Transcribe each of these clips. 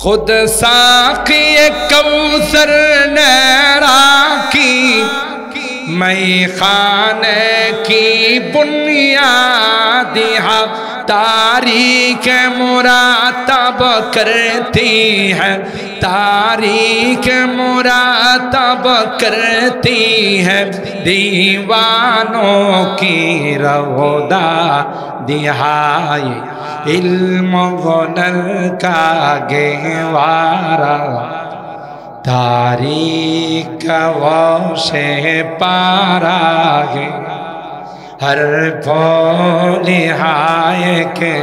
खुद साक़ी कौसर नैरा की मैं खाने की बुनियाद तारीख मुरातब करती है, तारीख मुरातब करती है दीवानों की रौदा दिहाई इल्म गुनर का गहवारा तारीख वो से पारा है हर लिहाय के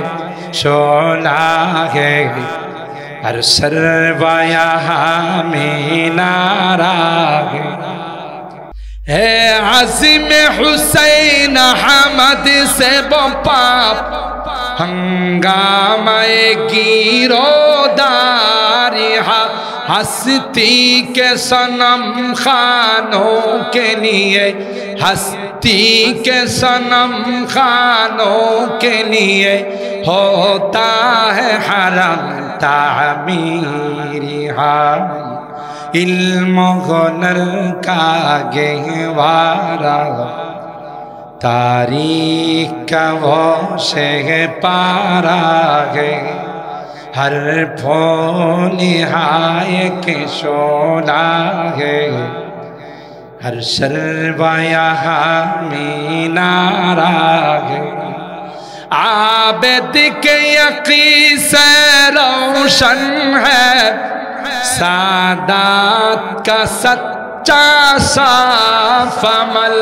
शोला है हर सरवाया में नारा है आज़िम हुसैन अहमद से बाप हंगामे गिरोदारी हस्ती के सनम खानों के लिए हस्ती के सनम खानों के लिए होता है हरम तामीरी इल्म गुनर का गहवारा तारीख का वो से पारा है हर निहाय के शोला है हर शर्वाया में नारा है आबिद के यकीन से रोशन है सादात का सच्चा साफ अमल।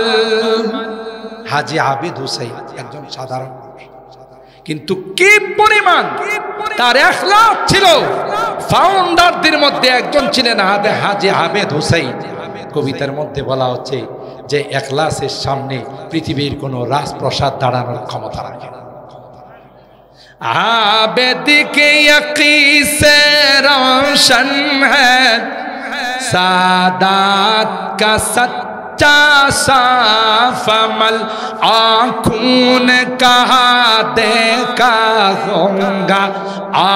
हाजी आबिद हुसैन একজন সাধারণ কিন্তু কি পরিমাণ তার ইখলাস ছিল। ফাউন্ডারদের মধ্যে একজন ছিলেন হাজি আবিদ হুসাইন। কবিতার মধ্যে বলা হচ্ছে যে ইখলাসের সামনে পৃথিবীর কোনো রাজপ্রাসাদ দাঁড়ানোর ক্ষমতা রাখে না। आबिद के यकीन से रोशन है सादात का सच्चा साफ अमल। आँखों ने कहा देखा होगा,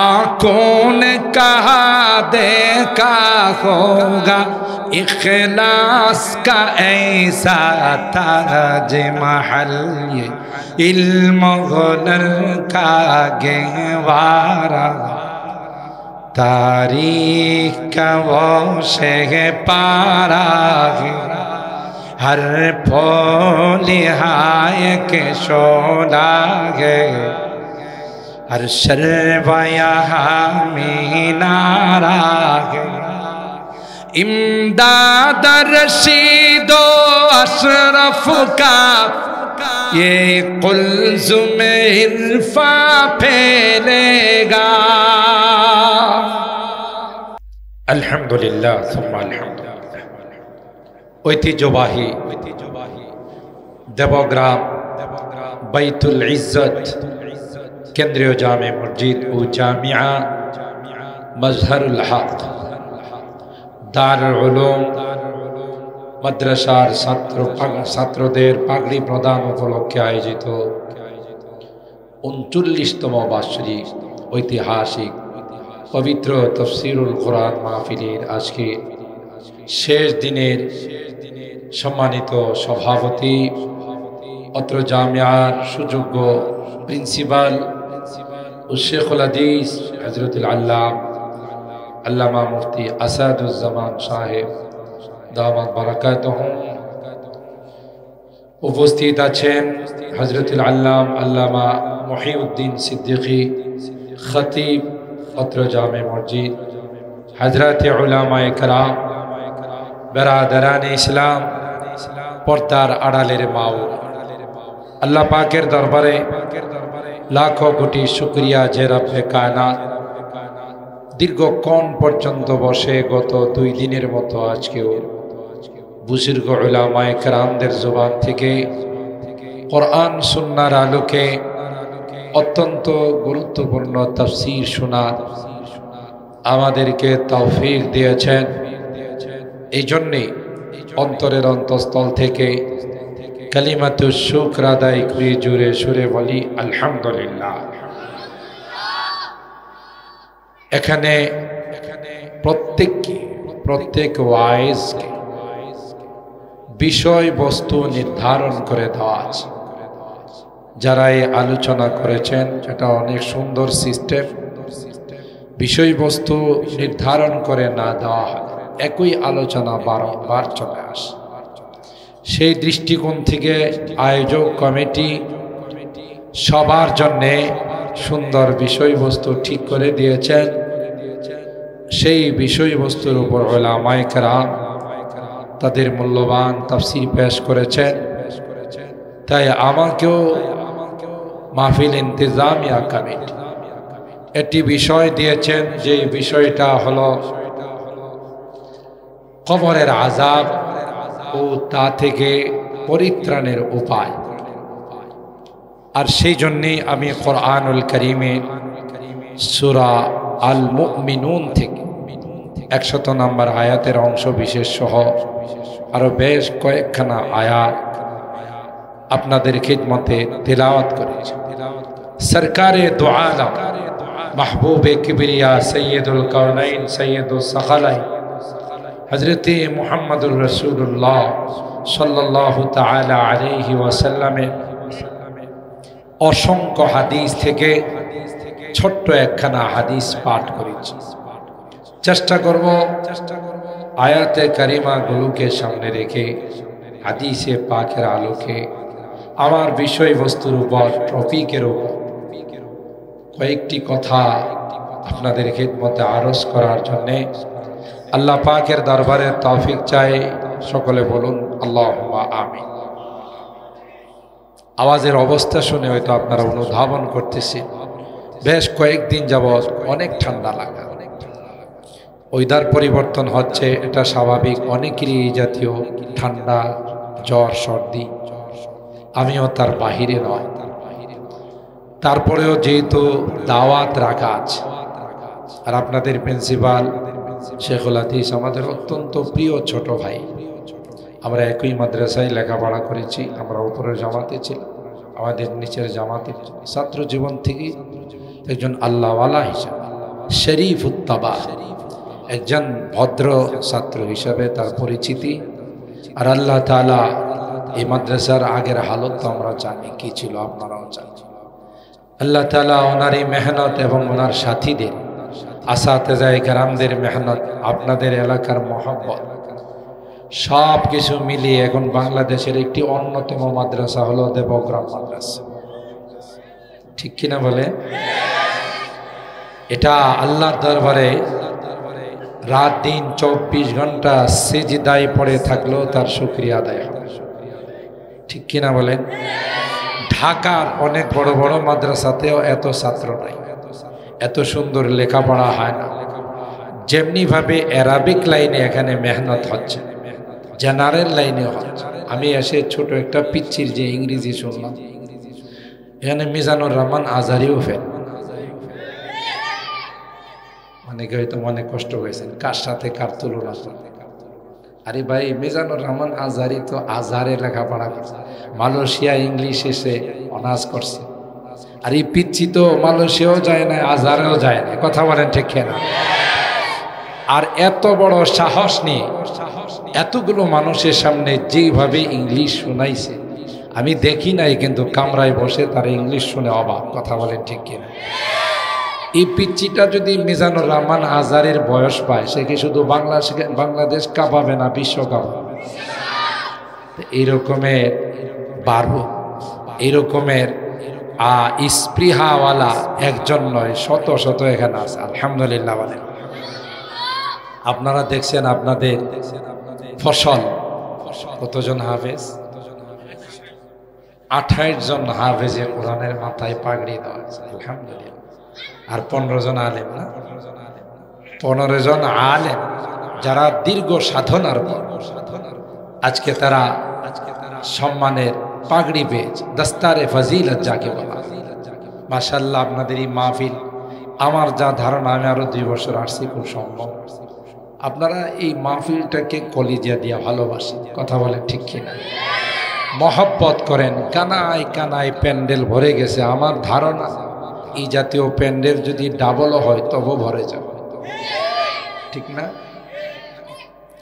आँखों ने कहा देखा होगा इखलास का ऐसा ताज महल ये इल्म गुनर का गहवारा तारीख का वो से पारा हर लिहाय के शोला है हर शर्वाया में नारा है। इमदाद रशीदो अशरफ का ये कुल्ज़ुम इरफा फैलेगा। अल्हम्दुलिल्लाह सुम्मा अल्हम्दुलिल्लाह। ঐতিহ্যবাহী দেবগ্রাম বাইতুল ইজ্জত কেন্দ্রীয় জামে মসজিদ ও জামিয়া মজহারুল হক দারুল উলুম মাদ্রাসার ছাত্রদের পাগড়ি প্রদান উপলক্ষে আয়োজিত 39তম বার্ষিক ঐতিহাসিক পবিত্র তফসিরুল কোরআন মাহফিলের আজকে শেষ দিনের সম্মানিত সভাপতি অত্র জামিয়ার সুযোগ্য প্রিন্সিপাল ও শেখুল হাদিস হযরতুল আল্লামা মুফতি আসাদুজ্জামান সাহেব দামাত বারাকাতুহু, উপস্থিত আছেন হযরতুল আল্লামা মুহিউদ্দিন সিদ্দিকী খতিব অত্র জামে মসজিদ, হযরতে উলামায়ে কেরাম, বেরাদারান ইসলাম, পর্দার আড়ালের মাও, আল্লাহ পাকের দরবারে লাখো কোটি শুকরিয়া যে রব্বে কায়নাত দীর্ঘক্ষণ পর্যন্ত বসে গত 2 দিনের মতো আজকেও বুজুর্গ উলামায়ে কেরামদের জবান থেকে কোরআন সুন্নাহর আলোকে অত্যন্ত গুরুত্বপূর্ণ তাফসীর শোনার আমাদেরকে তৌফিক দিয়েছেন। এই জন্যে অন্তরের অন্তঃস্থল থেকে কালিমাতুশ শুকর আদায় করে জোরে সুরে বলি আলহামদুলিল্লাহ। এখানে প্রত্যেককে, প্রত্যেক ওয়াইজকে বিষয়বস্তু নির্ধারণ করে দেওয়া আছে। যারা এই আলোচনা করেছেন এটা অনেক সুন্দর সিস্টেম। বিষয়বস্তু নির্ধারণ করে না দেওয়া হয়, একই আলোচনা বারংবার চলে আসে। সেই দৃষ্টিকোণ থেকে আয়োজক কমিটি সবার জন্যে সুন্দর বিষয়বস্তু ঠিক করে দিয়েছেন। সেই বিষয়বস্তুর উপর উলামায়ে কেরাম তাদের মূল্যবান তাফসীর পেশ করেছেন। তাই আমাকেও মাহফিল ইন্তেজামিয়া কমিটি একটি বিষয় দিয়েছেন, যে বিষয়টা হলো কবরের আযাব ও তা থেকে পরিত্রাণের উপায়। আর সেই জন্যেই আমি কোরআনুল কারীমের সূরা আল মুমিনুন থেকে 100 নম্বর আয়াতের অংশ বিশেষ সহ আরো বেশ কয়েকখানা আয়াত আপনাদের খিদমতে তিলাওয়াত করেছি। সরকারে দু আলম মাহবুবে কিবরিয়া সৈয়দুল কাউনাইন সৈয়দুস সাকালাইন হযরত মুহাম্মদুর রাসূলুল্লাহ সাল্লাল্লাহু তাআলা আলাইহি ওয়াসাল্লামের অসংখ্য হাদিস থেকে ছোট্ট একখানা হাদিস পাঠ করেছি। চেষ্টা করব আয়াতে কারিমাগুলোকে সামনে রেখে হাদিসে পাকের আলোকে আমার বিষয়বস্তুর উপর, টপিকের উপর কয়েকটি কথা আপনাদের খিদমতে আরজ করার জন্যে আল্লাহ পাকের দরবারে তৌফিক চাই। সকলে বলুন আল্লাহুম্মা আমিন। আওয়াজের অবস্থা শুনে হয়তো আপনারা অনুধাবন করতেছেন, বেশ কয়েকদিন যাবৎ অনেক ঠান্ডা লাগা, ওয়েদার পরিবর্তন হচ্ছে, এটা স্বাভাবিক। অনেকেরই এই জাতীয় ঠান্ডা, জ্বর, সর্দি, আমিও তার বাহিরে নয়। তারপরেও যেহেতু দাওয়াত রাখা আছে, আর আপনাদের প্রিন্সিপাল শেখুল হাদিস আমাদের অত্যন্ত প্রিয় ছোট ভাই, আমরা একই মাদ্রাসায় লেখাপড়া করেছি। আমরা উপরের জামাতে ছিলাম, আমাদের নিচের জামাতে। ছাত্র জীবন থেকে একজন আল্লাহওয়ালা হিসাবে, শরীফ উত্তাবা, একজন ভদ্র ছাত্র হিসাবে তার পরিচিতি। আর আল্লাহ তাআলা এই মাদ্রাসার আগের হালত তো আমরা জানি কি ছিল, আপনারাও জানেন। আল্লাহ তাআলা ওনার এই মেহনত এবং ওনার সাথীদের, আসাতেজায়ে কেরামদের মেহনত, আপনাদের এলাকার মহব্বত, সব কিছু মিলিয়ে এখন বাংলাদেশের একটি অন্যতম মাদ্রাসা হলো দেবগ্রাম মাদ্রাসা। ঠিক কিনা বলে? এটা আল্লাহর দরবারে রাত দিন 24 ঘন্টা সিজদায় পড়ে থাকলেও তার শুকরিয়া আদায় হবে। ঠিক কিনা বলেন? ঢাকার অনেক বড় বড় মাদ্রাসাতেও এত ছাত্র নাই, এত সুন্দর লেখাপড়া হয় না। যেমনিভাবে অ্যারাবিক লাইনে এখানে মেহনত হচ্ছে, জেনারেল লাইনে হচ্ছে। আমি এসে ছোট একটা পিচ্ছির যে ইংরেজি শুনলাম, এখানে মিজানুর রহমান আজহারিও ফেল। অনেকে হয়তো মনে কষ্ট হয়েছেন, কার সাথে কার তুলনা। আরে ভাই, মিজানুর রহমান আজহারি তো আজহারে লেখাপড়া করছে, মালয়েশিয়া ইংলিশ এসে অনার্স করছে। আর এই পিচ্ছি তো মালয়েশিয়াও যায় না, আজহারেও যায় না। কথা বলেন ঠিক না? আর এত বড় সাহস নিয়ে এতগুলো মানুষের সামনে যেভাবে ইংলিশ শোনাইছে, আমি দেখি নাই, কিন্তু কামরায় বসে তার ইংলিশ শুনে অবাক। কথা বলেন ঠিক কিনা? এই পিচ্চিটা যদি মিজানুর রহমান আজহারের বয়স পায়, সে কি শুধু বাংলাদেশ কাঁপাবে না, বিশ্ব কাঁপাবে। এইরকমের বারবো, এইরকমের স্পৃহাওয়ালা একজন নয়, শত শত এখানে আছে। আলহামদুলিল্লাহ বলেন। আপনারা দেখছেন আপনাদের ফসল কতজন হাফেজ? 28 জন হাফেজে কোরআনের মাথায় পাগড়ি দেওয়া আছে, আলহামদুলিল্লাহ। আর 15 জন আলেম, না 15 জন আলেম যারা দীর্ঘ সাধনার পর আজকে তারা সম্মানের পাগড়ি পেয়েছে, দস্তারে ফজিলত যাকে বলা। মাশাআল্লাহ, আপনাদের এই মাহফিল, আমার যা ধারণা, আমি আরো 2 বছর আসছি, খুব সম্ভব আপনারা এই মাহফিলটাকে কলিজা দিয়া ভালোবাসেন। কথা বলেন ঠিক কিনা? মহব্বত করেন। কানায় কানায় প্যান্ডেল ভরে গেছে। আমার ধারণা এই জাতীয় প্যান্ডেল যদি ডাবলও হয় তবু ভরে যাবে। ঠিক না?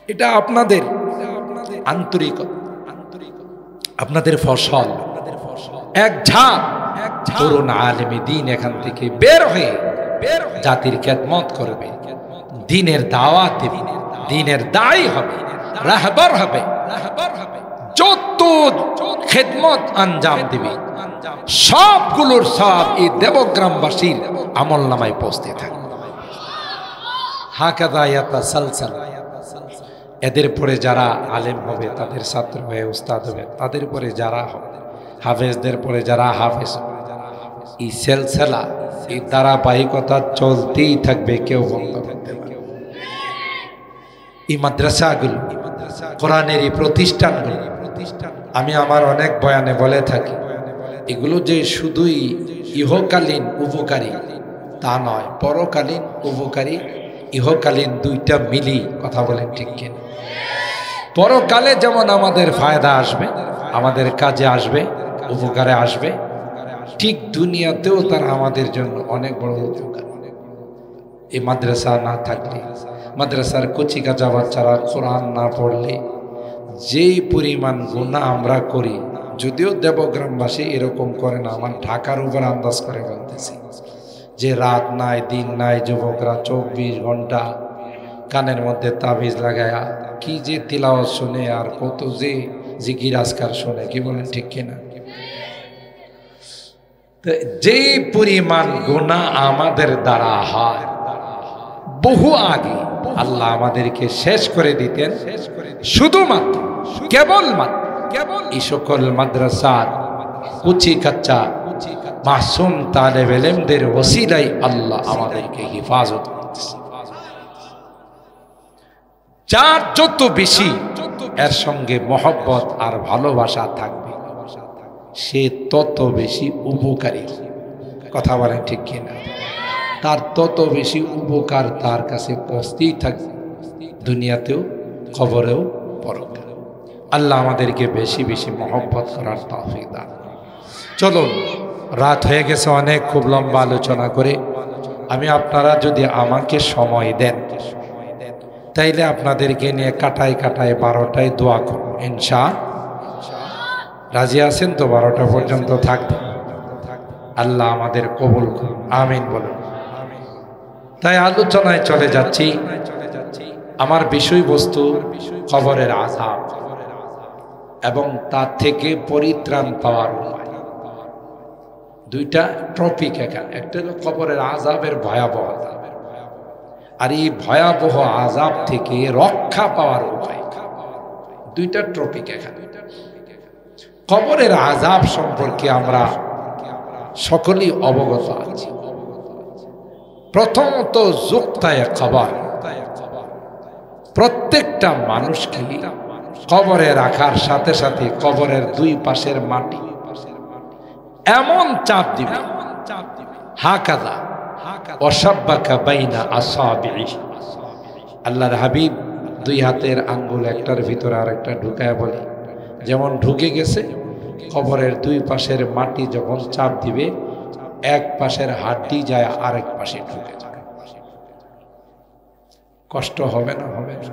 এটা আপনাদের আন্তরিকতা, আপনাদের ফসল। এক ঝাঁক তরুণ আলেমে দিন এখান থেকে বের হয়ে জাতির খেদমত করবে, দিনের দাওয়াত দেবে, দিনের দায়ী হবে, রাহবার হবে, যত খেদমত আঞ্জাম দিবে সবগুলোর সব এই দেবগ্রামবাসীর আমল নামায় পৌঁছতে থাকে। হাকাদা ইয়াতাসালসাল। এদের পরে যারা আলেম হবে তাদের ছাত্র হয়ে উস্তাদ হবে, তাদের পরে যারা হবে হাফেজদের পরে যারা হাফেজ, এই সেলসেলা, এই ধারাবাহিকতা চলতেই থাকবে, কেউ বন্ধ করতে পারবে। এই মাদ্রাসাগুলো, কোরআনের এই প্রতিষ্ঠানগুলো, আমি আমার অনেক বয়ানে বলে থাকি, এগুলো যে শুধুই ইহকালীন উপকারী তা নয়, পরকালীন উপকারী ইহকালীন দুইটা মিলি। কথা বলেন ঠিক কিনা? পরকালে যেমন আমাদের ফায়দা আসবে, আমাদের কাজে আসবে, উপকারে আসবে, ঠিক দুনিয়াতেও তারা আমাদের জন্য অনেক বড় উপকার। এই মাদ্রাসা না থাকলে, মাদ্রাসার কচিকাচা বাচ্চারা কোরআন না পড়লে যেই পরিমাণ গুনাহ আমরা করি, যদিও দেবগ্রামবাসী এরকম করে না, আমার ঢাকার উপর আন্দাজ করে বলতেছি, যে রাত নাই দিন নাই যুবকরা 24 ঘন্টা কানের মধ্যে তাবিজ লাগায়া কি যে তিলাওয়াত শুনে, আর কত যে জিকির আজকার শুনে, কি বলেন ঠিক কিনা? যেই পরিমাণ গুনাহ আমাদের দ্বারা হয়, বহু আগে আল্লাহ আমাদেরকে শেষ করে দিতেন শুধুমাত্র কেবল এই সকল মাদ্রাসার কুচি কাচ্চা মাসুম তালেব ইলমদের ওসিলায় আল্লাহ আমাদেরকে হেফাজত করতেছে। যার যত বেশি এর সঙ্গে মহব্বত আর ভালোবাসা থাকবে, সে তত বেশি উপকারী। কথা বলেন ঠিক কিনা? তার তত বেশি উপকার তার কাছে পৌঁছতেই থাকবে, দুনিয়াতেও কবরেও পরকালে। আল্লাহ আমাদেরকে বেশি বেশি মহব্বত করার তৌফিক দান। চলো, রাত হয়ে গেছে অনেক, খুব লম্বা আলোচনা করে। আপনারা যদি আমাকে সময় দেন তাইলে আপনাদেরকে নিয়ে কাটায় 12টায় দোয়া করব ইনশাআল্লাহ। রাজি আছেন তো? 12টা পর্যন্ত থাকবে। আল্লাহ আমাদের কবুল করুন, আমিন বলুন। তাই আলোচনায় চলে যাচ্ছি। আমার বিষয়বস্তু কবরের আযাব এবং তার থেকে পরিত্রাণ পাওয়ার উপায়। দুইটা টপিক এখানে, একটা হলো কবরের আযাবের ভয়াবহতা, আর এই ভয়াবহ আযাব থেকে রক্ষা পাওয়ার উপায়। দুইটা টপিক এখানে। কবরের আযাব সম্পর্কে আমরা সকলেই অবগত আছি। প্রথমত যুক্তায়ে কবর, প্রত্যেকটা মানুষকে কবরে রাখার সাথে সাথে কবরের দুই পাশের মাটি এমন চাপ দিবে, হাকাযা ওয়াসাব্বাকা বাইনা আসাবিহি। আল্লাহর হাবিব দুই হাতের আঙ্গুল একটার ভিতরে আরেকটা ঢুকায় বলে, যেমন ঢুকে গেছে, কবরের দুই পাশের মাটি যখন চাপ দিবে, এক পাশের হাড্ডি যায় আরেক পাশে ঢুকে যাবে। কষ্ট হবে না? হবে না?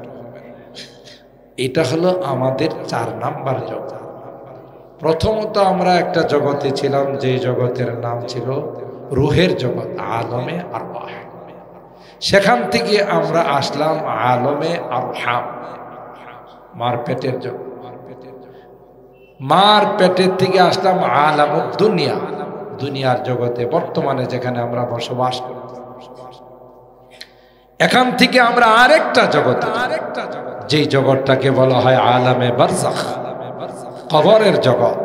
এটা হলো আমাদের 4 নাম্বার জগৎ। প্রথমত আমরা একটা জগতে ছিলাম, যে জগতের নাম ছিল রুহের জগৎ, আলমে আরওয়াহ। সেখান থেকে আমরা আসলাম আলমে আরহাম, মার পেটের জগৎ। মার পেটের থেকে আসলাম আলামুদ দুনিয়া, দুনিয়ার জগতে, বর্তমানে যেখানে আমরা বসবাস করি। এখান থেকে আমরা আরেকটা জগৎ, যেই জগৎটাকে বলা হয় আলামে বারজাখ, কবরের জগৎ।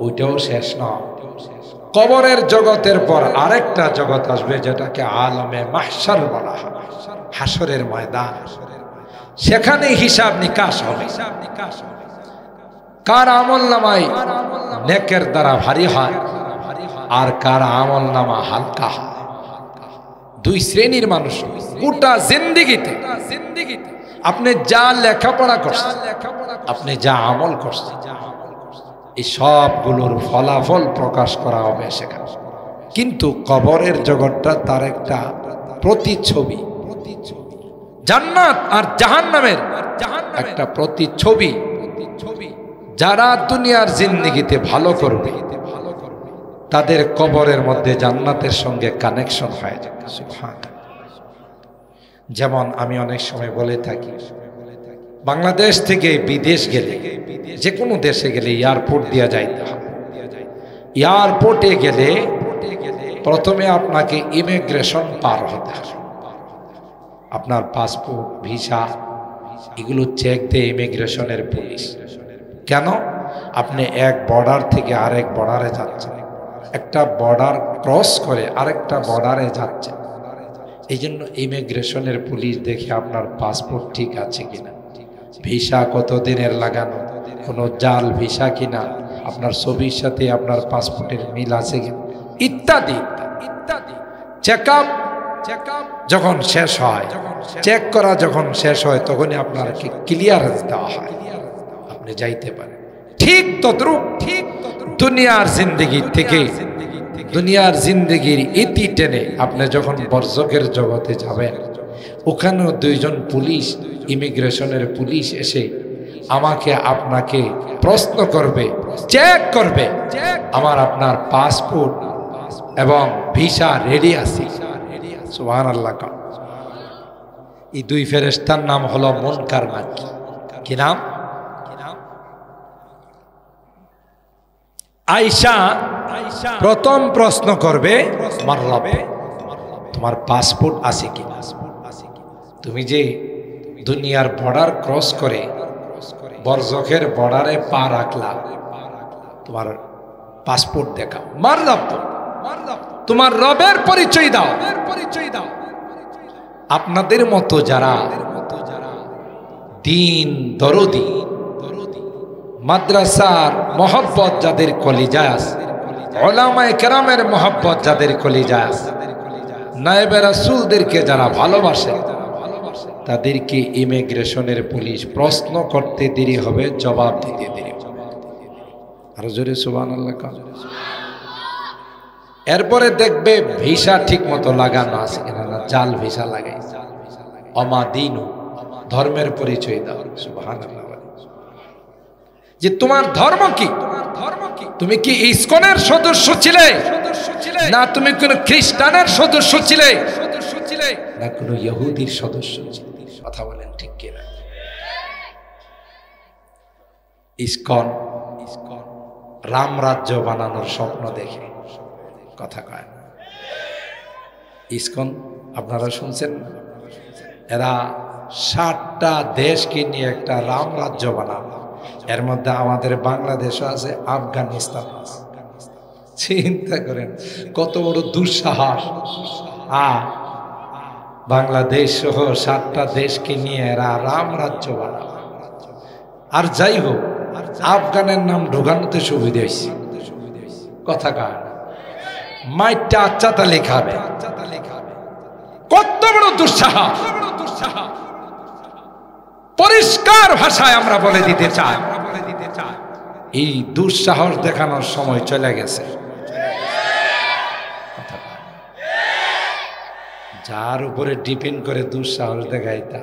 ওইটাও শেষ নয়। কবরের জগতের পর আরেকটা জগৎ আসবে, যেটাকে আলমে মাহশার বলা হয়, হাসরের ময়দান। সেখানে হিসাব নিকাশ হবে। কার আমল নামায় নেকের দ্বারা ভারী হয় আর কার আমল নামা হালকা হয়। দুই শ্রেণীর মানুষ গোটা জিন্দেগিতে। আপনি যা লেখাপড়া করছেন, আপনি যা আমল করছেন, এই সবগুলোর ফলাফল প্রকাশ করা হবে সেখানে। কিন্তু কবরের জগৎটা তার একটা প্রতিচ্ছবি। জান্নাত আর জাহান্নামের একটা প্রতিচ্ছবি। যারা দুনিয়ার জিন্দেগিতে ভালো করবে তাদের কবরের মধ্যে জান্নাতের সঙ্গে কানেকশন হয়ে যাবে। সুবহানাল্লাহ। যেমন আমি অনেক সময় বলে থাকি, বাংলাদেশ থেকে বিদেশ গেলে, যে কোনো দেশে গেলে এয়ারপোর্ট দিয়ে যাইতে হবে। এয়ারপোর্টে গেলে প্রথমে আপনাকে ইমিগ্রেশন পার হতে হবে। আপনার পাসপোর্ট, ভিসা এগুলো চেক দেয় ইমিগ্রেশনের পুলিশ। কেন? আপনি এক বর্ডার থেকে আরেক বর্ডারে যাচ্ছেন, একটা বর্ডার ক্রস করে আরেকটা বর্ডারে যাচ্ছেন। এই জন্য ইমিগ্রেশনের পুলিশ দেখে আপনার পাসপোর্ট ঠিক আছে কিনা, ভিসা কতদিনের লাগানো, কোনো জাল ভিসা কিনা, আপনার ছবির সাথে আপনার পাসপোর্টের মিল আছে কিনা, ইত্যাদি ইত্যাদি। চেক আপ যখন শেষ হয়, চেক করা যখন শেষ হয়, তখনই আপনাকে ক্লিয়ারেন্স দেওয়া হয়, আপনি যাইতে পারেন। ঠিক তদ্রূপ দুনিয়ার জিন্দেগি থেকে, দুনিয়ার জিন্দেগির ইতি টেনে আপনি যখন বরজখের জগতে যাবেন, ওখানেও দুইজন পুলিশ, ইমিগ্রেশনের পুলিশ এসে আমাকে আপনাকে প্রশ্ন করবে, চেক করবে আমার আপনার পাসপোর্ট এবং ভিসা রেডি আছে। সুবহানাল্লাহ। এই দুই ফেরেশতার নাম হলো মুনকার নাকির। কি নাম? আয়েশা প্রথম প্রশ্ন করবে, মাররাবে, তোমার পাসপোর্ট আছে কি? তুমি যে দুনিয়ার বর্ডার ক্রস করে বরজখের বর্ডারে পা রাখলা, তোমার পাসপোর্ট দেখাও। মাররাব, তোমার রবের পরিচয় দাও। আপনাদের মতো যারা দিন দরদি, মাদ্রাসার মহব্বত যাদের কলিজায় আছে, উলামায়ে কেরামের মহব্বত যাদের কলিজায় আছে, নায়েবে রাসূলদেরকে যারা ভালোবাসে, তাদেরকে ইমিগ্রেশনের পুলিশ প্রশ্ন করতে দেরি হবে, জবাব দিতে দেরি হবে। আরো জোরে সুবহানাল্লাহ। এরপরে দেখবে ভিসা ঠিক মতো লাগানো আছে কিনা, না জাল ভিসা লাগাই। অমাদিনু, ধর্মের পরিচয় দাও। সুবহানাল্লাহ। যে তোমার ধর্ম কি? তুমি কি ইসকনের সদস্য ছিলে, না তুমি কোন খ্রিস্টানের সদস্য ছিলে, না কোন ইহুদির সদস্য ছিলে? কথা বলেন ঠিক কিনা? ইসকন রাম রাজ্য বানানোর স্বপ্ন দেখে, কথা কয় না। ইসকন আপনারা শুনছেন, এরা 60টা দেশকে নিয়ে একটা রাম রাজ্য বানানো। এর মধ্যে আমাদের বাংলাদেশও আছে, আফগানিস্তান আছে। চিন্তা করেন কত বড় দুঃসাহস। বাংলাদেশ সহ 7টা দেশকে নিয়ে এরা রাম রাজ্য বানাবে। আর যাই হোক, আফগানের নাম ঢোকানোতে সুবিধা হয়েছে, কথা কার মাইটা আচ্ছাতা লেখাবে। কত বড় দুঃসাহস! পরিষ্কার ভাষায় আমরা বলে দিতে চাই, এই দুঃসাহস দেখানোর সময় চলে গেছে। যার উপরে ডিপেন্ড করে দুঃসাহস দেখায়, তা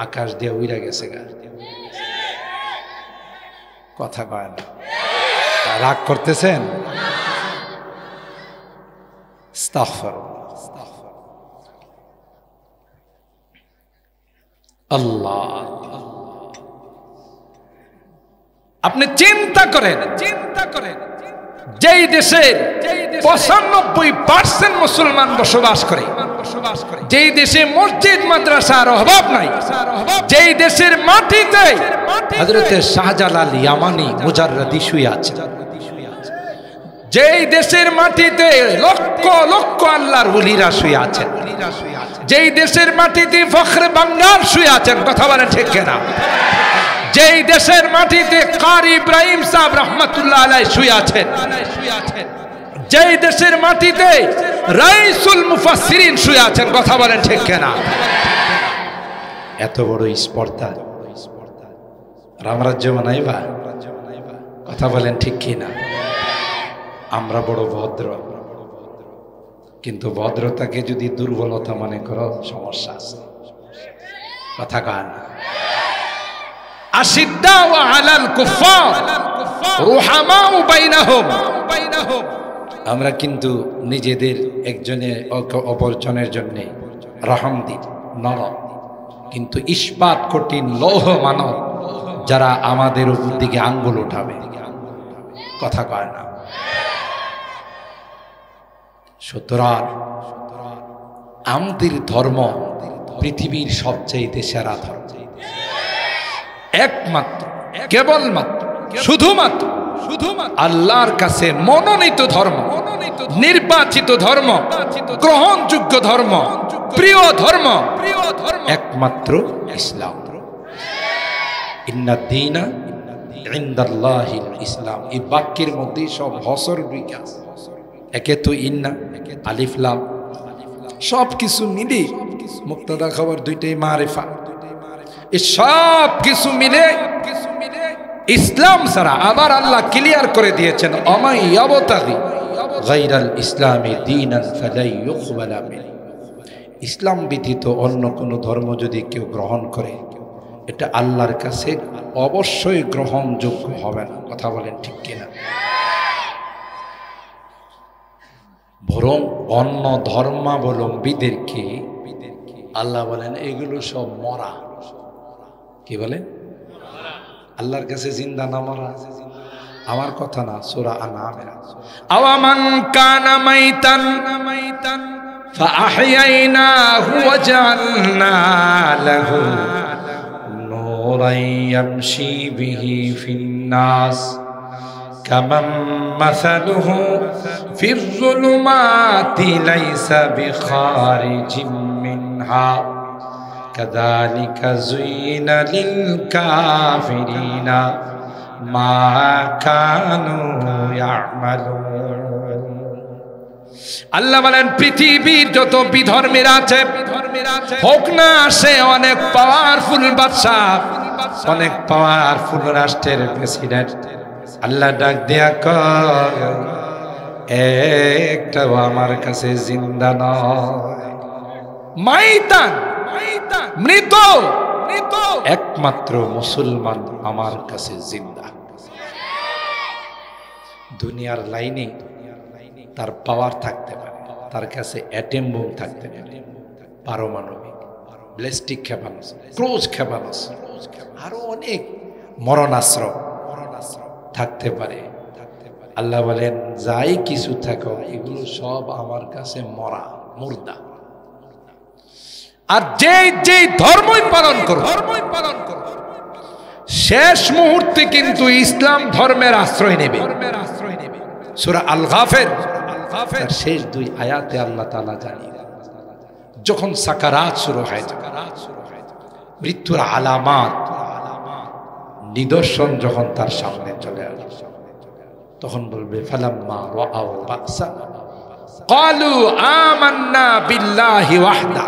আকাশ দিয়ে উইরা গেছে গা। কথা কয় না, রাগ করতেছেন? আল্লাহ, আপনি চিন্তা করেন, যেই দেশের 95% মুসলমান বসবাস করে, যেই দেশে মসজিদ মাদ্রাসার অভাব নাই, যেই দেশের মাটিতে হযরতে শাহজালাল ইয়ামানি মুজাররদি শুয়ে আছে, যেই দেশের মাটিতে লক্ষ লক্ষ আল্লাহর ওলিরা শুয়ে আছেন, যেই দেশের মাটিতে ফখরে বাঙ্গাল শুয়ে আছেন, কথা বলেন ঠিক কিনা? যেই দেশের মাটিতে কারি ইব্রাহিম সাহেব রহমাতুল্লাহ আলাইহি শুয়ে আছেন, যেই দেশের মাটিতে রাইসুল মুফাসসিরিন শুয়ে আছেন, কথা বলেন ঠিক কিনা? এত বড় স্পর্ধা রামরাজ্য বানাইবা, কথা বলেন ঠিক কিনা? আমরা বড় ভদ্র, কিন্তু ভদ্রতাকে যদি দুর্বলতা মনে করো, সমস্যা আছে। কথা কান। আশিদ্দাউ আলাল কুফার রুহামাউ বাইনাহুম। আমরা কিন্তু নিজেদের একজনের অপরজনের জন্য রহম দিই, নরম, কিন্তু ইস্পাত কঠিন লৌহ মানব যারা আমাদের উপর দিকে আঙ্গুল উঠাবে, কথা কয় না। সুতরাং আমাদের ধর্ম পৃথিবীর সবচেয়ে সেরা ধর্ম, একমাত্র, কেবলমাত্র, শুধুমাত্র আল্লাহর কাছে মনোনীত ধর্ম, নির্বাচিত ধর্ম, গ্রহণযোগ্য ধর্ম, প্রিয় ধর্ম একমাত্র ইসলাম। ইন্নাদ দীনা ইনদাল্লাহিল ইসলাম। এই বাক্যের মধ্যে সব হসর বিকাশ, একে তো ইন্না, আলিফ লাম, সব কিছু মিলে মুক্তাদা খবর দুইটাই মারিফা, এই সব কিছু মিলে ইসলাম ছাড়া আবার আল্লাহ ক্লিয়ার করে দিয়েছেন, অমাই ইয়াবতাগি গায়রাল ইসলামি দীনান ফালাই ইউকবালা মিন। ইসলাম ব্যতীত অন্য কোনো ধর্ম যদি কেউ গ্রহণ করে, এটা আল্লাহর কাছে অবশ্যই গ্রহণযোগ্য হবে না। কথা বলেন ঠিক কিনা? বরং অন্য ধর্মাবলম্বীদেরকে আল্লাহ বলেন এগুলো সব মরা। কি বলেন? আল্লাহর কাছে জিন্দা না মরা? আমার কথা না, সূরা আনআমের। আওয়ামান কানা মাইতান ফাআহইয়াইনাহু ওয়া জাআলনা লাহু নূরান ইয়ামশি বিহি ফিন-নাস কামান মাসালুহু ফিয-যুলুমাতি লাইসা বিখারিজিম মিনহা কাযালিকা যুয়িনা লিল কাফিরিনা মা কানু ইয়ামালুন। আল্লাহ বলেন পৃথিবীর যত বিধর্মীরা আছে, হোক না সে অনেক পাওয়ারফুল বাদশা, অনেক পাওয়ারফুল রাষ্ট্রের প্রেসিডেন্ট, আল্লাহ ডাক দেয়া কর একটাও আমার কাছে জিন্দা নয়। মাইতান, মৃত, একমাত্র মুসলমান আমার কাছে জিন্দা। দুনিয়ার লাইনে তার পাওয়ার থাকতে পারে, তার কাছে অ্যাটম বোম থাকতে পারে, পারমাণবিক, ব্যালিস্টিক ক্ষেপণাস্ত্র, ক্রুজ ক্ষেপণাস্ত্র, আরো অনেক মরণাস্ত্র থাকতে পারে। আল্লাহ বলেন যাই কিছু থাকো এগুলো সব আমার কাছে মরা, মুর্দা। আর যে ধর্মই পালন করো, শেষ মুহূর্তে কিন্তু ইসলাম ধর্মের আশ্রয় নেবে। সূরা আল গাফির শেষ 2 আয়াতে আল্লাহ তাআলা জানিয়ে দেন, যখন সাকারাত শুরু হয়, মৃত্যুর আলামাত, নিদর্শন যখন তার সামনে চলে আসে, তখন বলবে ফালাম্মা রাআউ বা'সানা ক্বালু আমান্না বিল্লাহি ওয়াহদা।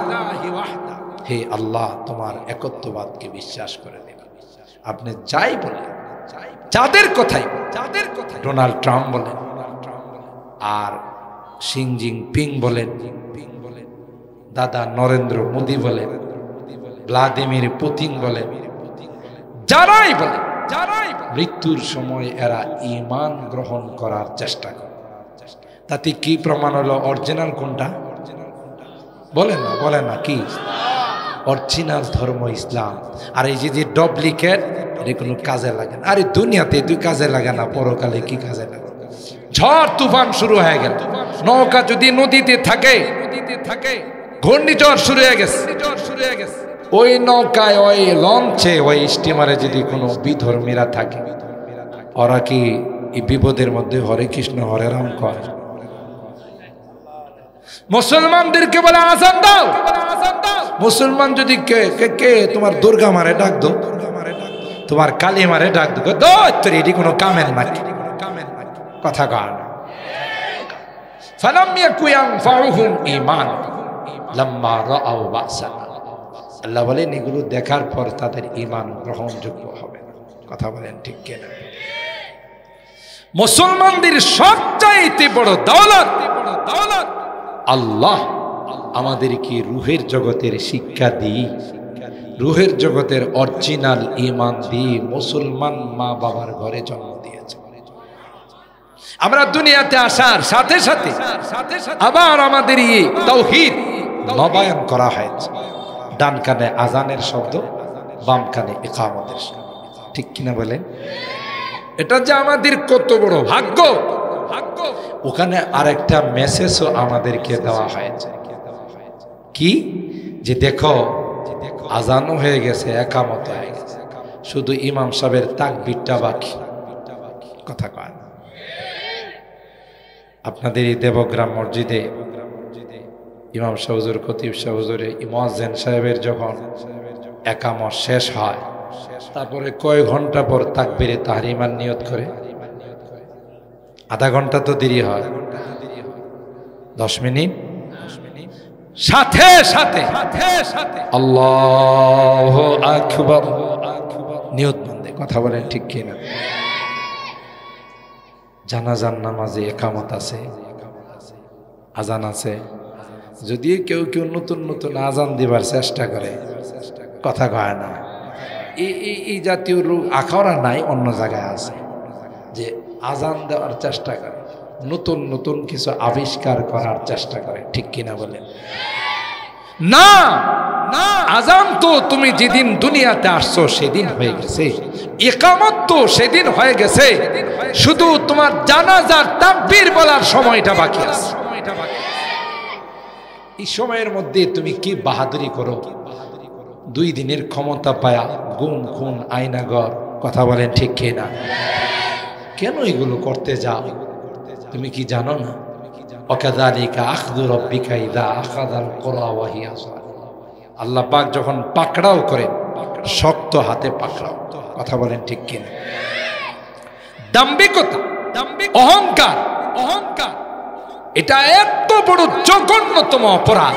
হে আল্লাহ, তোমার একত্ববাদকে বিশ্বাস করে দিলাম। আপনি যাই বলেন, যাদের কথাই, ডোনাল্ড ট্রাম্প বলেন, আর শি জিনপিং বলেন, দাদা নরেন্দ্র মোদী বলেন, ভ্লাদিমির পুতিন বলেন, যারাই বলেন, মৃত্যুর সময় এরা ঈমান গ্রহণ করার চেষ্টা করে। তাতে কি প্রমাণ হলো অরিজিনাল কোনটা? বলেন না কি? অরিজিনাল ধর্ম ইসলাম। আর এই যে ডুপ্লিকেট, এটা কোনো কাজে লাগে না। আরে দুনিয়াতে তুই কাজে লাগে না, পরকালে কি কাজে লাগে? ঝড় তুফান শুরু হয়ে গেল, নৌকা যদি নদীতে থাকে, ঘূর্ণিঝড় শুরু হয়ে গেছে, ওই নৌকায়, ওই লঞ্চে, ওই স্টিমারে যদি কোনো বিধর্মীরা থাকে, ওরা কি এই বিপদের মধ্যে হরে কৃষ্ণ হরে রাম কয়? মুসলমানদেরকে বলে আজান দাও। মুসলমান যদি কে তোমার দুর্গা মারে ডাক দো, তোমার কালী মারে ডাক দো, তোর এটি কোনো কামের নাকি? কথা কার? ফালাম ইয়াকু ইয়ানফাউহুম ঈমান লাম্মা রাআউ বা'সানা। আল্লাহ বলেন এগুলো দেখার পর তাদের ঈমান গ্রহণযোগ্য হবে না। কথা বলেন ঠিক কিনা? মুসলমানদের সবচাইতে বড় দৌলত আল্লাহ আমাদেরকে রুহের জগতের শিক্ষা দিই, রুহের জগতের অরিজিনাল ঈমান দিয়ে মুসলমান মা বাবার ঘরে জন্ম দিয়েছে। আমরা দুনিয়াতে আসার সাথে সাথে আবার আমাদের এই তাওহীদ নবায়ন করা হয়েছে। ডান কানে আজানের শব্দ, বাম কানে ইকামতের শব্দ, ঠিক কিনা বলেন? এটা যে আমাদের কত বড় ভাগ্য। ওখানে আরেকটা মেসেজও আমাদেরকে দেওয়া হয়েছে, কি যে দেখো আজানও হয়ে গেছে, একামত হয়ে গেছে, শুধু ইমাম সাহেবের তাকবীরটা বাকি। কথা কয় না? আপনাদের এই দেবগ্রাম মসজিদে ইমাম সাহেব হুজুর, খতিব সাহেব হুজুরে, মুয়াজ্জিন সাহেবের যখন একামত শেষ হয়, তারপরে কয় ঘন্টা পর তাকবীরে তাহরিমার নিয়ত করে? আধা ঘন্টা তো দেরি হয়, 10 মিনিট সাথে সাথে আল্লাহু আকবার নিয়ত বন্ধে। কথা বলেন ঠিক কিনা? জানাজার নামাজে একামত আছে, আজান আছে। যদি কেউ কেউ নতুন নতুন আজান দিবার চেষ্টা করে, কথা কয় না, এই জাতীয় লোক আখাওড়া নাই, অন্য জায়গায় আছে, যে আজান দেওয়ার চেষ্টা করে, নতুন নতুন কিছু আবিষ্কার করার চেষ্টা করে, ঠিক কিনা বলেন? না না, আজান তো তুমি যেদিন দুনিয়াতে আসছো সেদিন হয়ে গেছে, ইকামত তো সেদিন হয়ে গেছে, শুধু তোমার জানাজার তাকবীর বলার সময়টা বাকি আছে। এই সময়ের মধ্যে তুমি কি বাহাদুরি করো, 2 দিনের ক্ষমতা পায়া গুম খুন আয়নাগর, কথা বলেন ঠিক কিনা? কেন এগুলো করতে যাও? তুমি কি জানো না? ওয়াকাযালিকা আখযু রাব্বিকা ইযা আখাযাল কুরা ওয়া হিয়া যালিমা। আল্লাহ পাক যখন পাকড়াও করেন, শক্ত হাতে পাকড়াও। কথা বলেন ঠিক কিনা? দাম্ভিকতা, অহংকার, এটা এত বড় জঘন্যতম অপরাধ,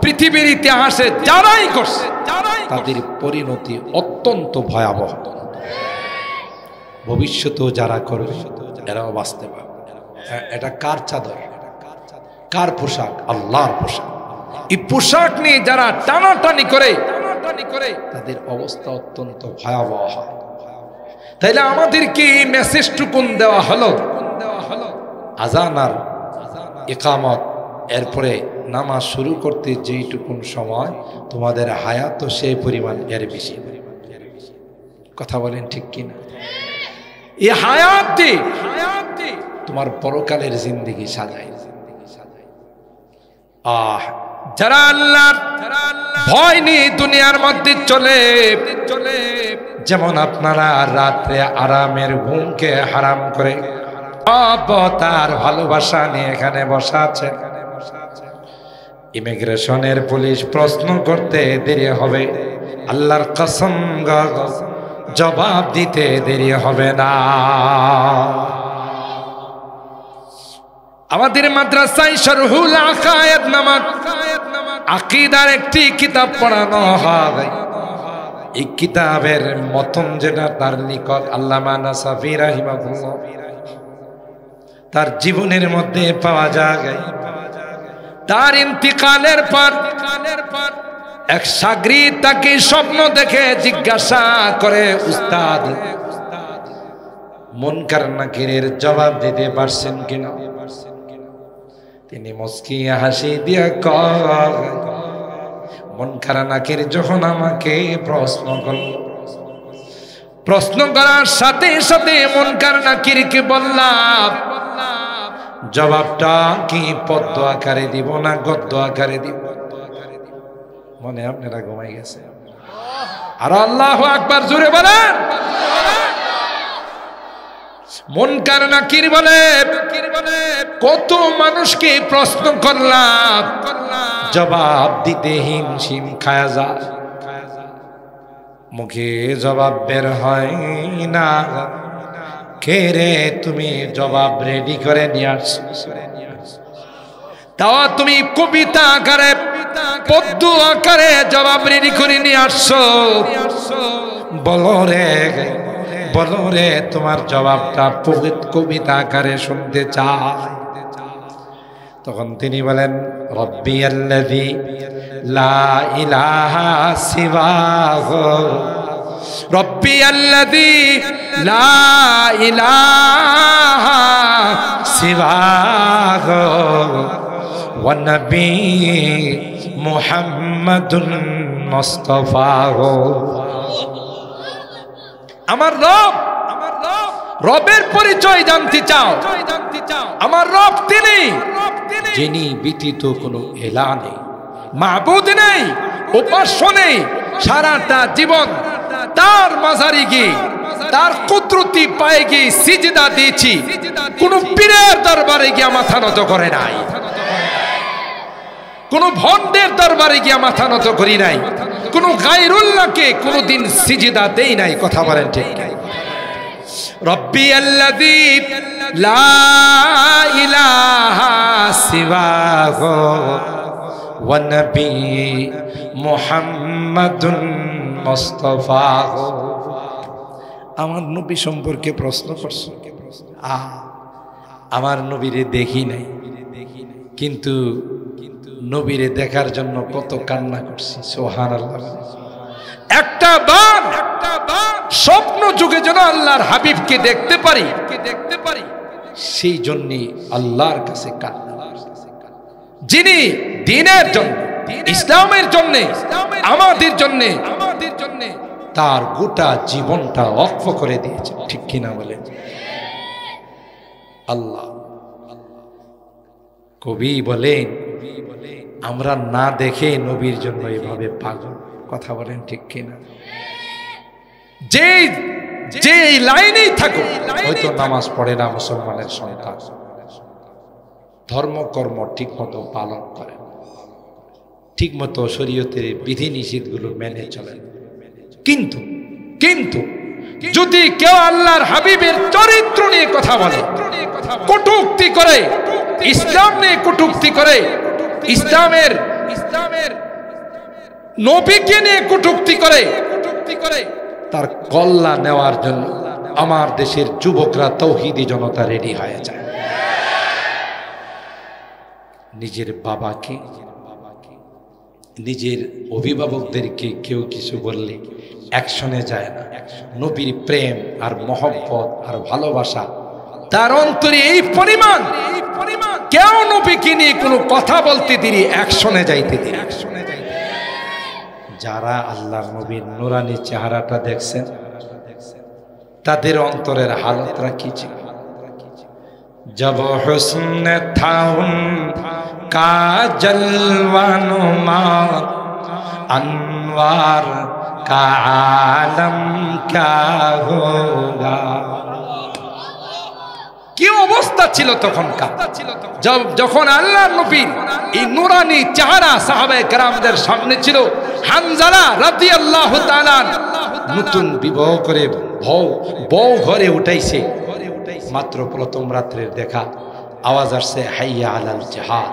পৃথিবীর ইতিহাসে যারাই করছে তাদের পরিণতি অত্যন্ত ভয়াবহ। ভবিষ্যতেও যারা করবে এরাও বাঁচতে পারবে। এটা কার চাদর, কার পোশাক? আল্লাহর পোশাক। এই পোশাক নিয়ে যারা টানাটানি করে তাদের অবস্থা অত্যন্ত ভয়াবহ হয়। তাইলে আমাদেরকে এই মেসেজটুকুন দেওয়া হলো, আজান আর ইকামত, এরপরে নামাজ শুরু করতে যেইটুকুন সময়, তোমাদের হায়াত সেই পরিমাণ এর বেশি। কথা বলেন ঠিক কিনা? এই হায়াত তোমার পরকালের জিন্দেগি সাজাই। যারা আল্লাহর ভয় নিয়ে দুনিয়ার মধ্যে চলে, যেমন আপনারা রাত্রে আরামের ঘুমকে হারাম করে তার ভালোবাসা নিয়ে এখানে বসা আছে, ইমিগ্রেশনের পুলিশ প্রশ্ন করতে দেরি হবে, আল্লাহর কসম জবাব দিতে দেরি হবে না। আমাদের মাদ্রাসায় শরহুল আকায়েদ নামক আকীদার একটি কিতাব পড়ানো হয়। এই কিতাবের মতন যেটা, তার লেখক আল্লামা নাসাফি রাহিমাহুল্লাহ, তার জীবনের মধ্যে পাওয়া যায়। তার ইন্তিকালের পর এক শাগরিদ তাকে স্বপ্ন দেখে জিজ্ঞাসা করে, উস্তাদ মুনকার নাকিরের জবাব দিতে পারছেন কিনা? তিনি মুস্কি হাসি দিয়ে কয়, মুনকার নাকির যখন আমাকে প্রশ্ন করল, প্রশ্ন করার সাথে সাথে মুনকার নাকিরকে বললাম, জবাবটা কি পদ্য আকারে দিব না গদ্য আকারে দিব? মনে আপনারা ঘুমাই গেছে? আর আল্লাহু আকবার জোরে বলেন। মুনকার নাকির বলে, কত মানুষকে প্রশ্ন করলাম, জবাব দিতে হিমশিম খায়া যায়, মুখে জবাব বের হয় না। কে রে তুমি জবাব রেডি করে নিয়ে আসছো? তাও তুমি কবিতা আকারে, পদ্য আকারে জবাব রেডি করে নিয়ে আসছো। বলো রে তোমার জবাবটা কবিতা আকারে শুনতে চাই। তখন তিনি বলেন রব্বিয়াল্লাযী লা ইলাহা সিওয়াহু, রব্বিয়াল্লাযী লা ইলাহা সিওয়াহু ওয়া নবী মুহাম্মাদুন মুস্তাফাহু। আমার রব, রবের পরিচয় জানতে চাও? আমার রব তিনি যিনি ব্যতীত কোনো ইলাহ নেই, মাবুদ নেই, উপাস্য নেই। সারাটা জীবন তার মাজারে গিয়ে, তার কুদরতি পায়ে গিয়ে সিজদা দিয়েছি। কোন পীরের দরবারে গিয়ে মাথা নত করে নাই, কোন ভণ্ডের দরবারে গিয়ে মাথা নত করি নাই, কোন গায়রুল্লাহকে কোনদিন সিজদা দেই নাই। কথা বলেন ঠিক? রব্বিয়াল্লাযী লা ইলাহা সিওয়াহু ওয়া নবী মুহাম্মাদুন মুস্তাফাহু। আমার নবী সম্পর্কে প্রশ্ন করছে। আমার নবীরে দেখি নাই, কিন্তু নবীরে দেখার জন্য কত কান্না করছি। সুবহানাল্লাহ। একটা বার স্বপ্ন যুগে যেন আল্লাহর হাবিবকে দেখতে পারি, সেই জন্যে আল্লাহর কাছে কান্না। যিনি দ্বীনের জন্য, ইসলামের জন্য, আমাদের জন্য তার গোটা জীবনটা ওয়াকফ করে দিয়েছে। ঠিক কিনা বলেন? আল্লাহ। কবি বলেন আমরা না দেখে নবীর জন্য এভাবে পাগল। কথা বলেন ঠিক কিনা? যে যে লাইনেই থাকো, হয়তো নামাজ পড়ে না মুসলমানের সন্তান, ধর্মকর্ম ঠিক মতো পালন করেন, ঠিক মতো শরীয়তের বিধি নিষেধগুলো মেনে চলেন, কিন্তু কিন্তু যদি কেউ আল্লাহর হাবিবের চরিত্র নিয়ে কথা বলে, কটূক্তি করে, ইসলাম নিয়ে কটূক্তি করে, ইসলামের নবীকে নিয়ে কটূক্তি করে, তার কল্লা নেওয়ার জন্য আমার দেশের যুবকরা তৌহিদি জনতা রেডি হয়ে যায়। নিজের বাবাকে, নিজের অভিভাবকদেরকে কেউ কিছু বললে অ্যাকশনে যায় না। নবীর প্রেম আর মহব্বত আর ভালোবাসা তার অন্তরে এই পরিমাণ, কেউ নবীকে নিয়ে কোনো কথা বলতে দিলি অ্যাকশনে যাইতে দিলি। যারা আল্লাহর নবীর নুরানি চেহারাটা দেখছেন, তাদের অন্তরের হালতরা কি ছিল? জব হুসন থা উনকা জলওয়ানুমা अनवार का आलम क्या होगा। কি অবস্থা ছিল তখনকার, যখন আল্লাহর নবীর এই নুরানি চেহারা সাহাবায়ে কেরামদের সামনে ছিল। হানজালা রাদিয়াল্লাহু তাআলা নতুন বিবাহ করে বউ ঘরে উঠাইছে। মাত্র প্রথম রাত্রের দেখা, আওয়াজ আসছে হাইয়া আলাল জিহাদ।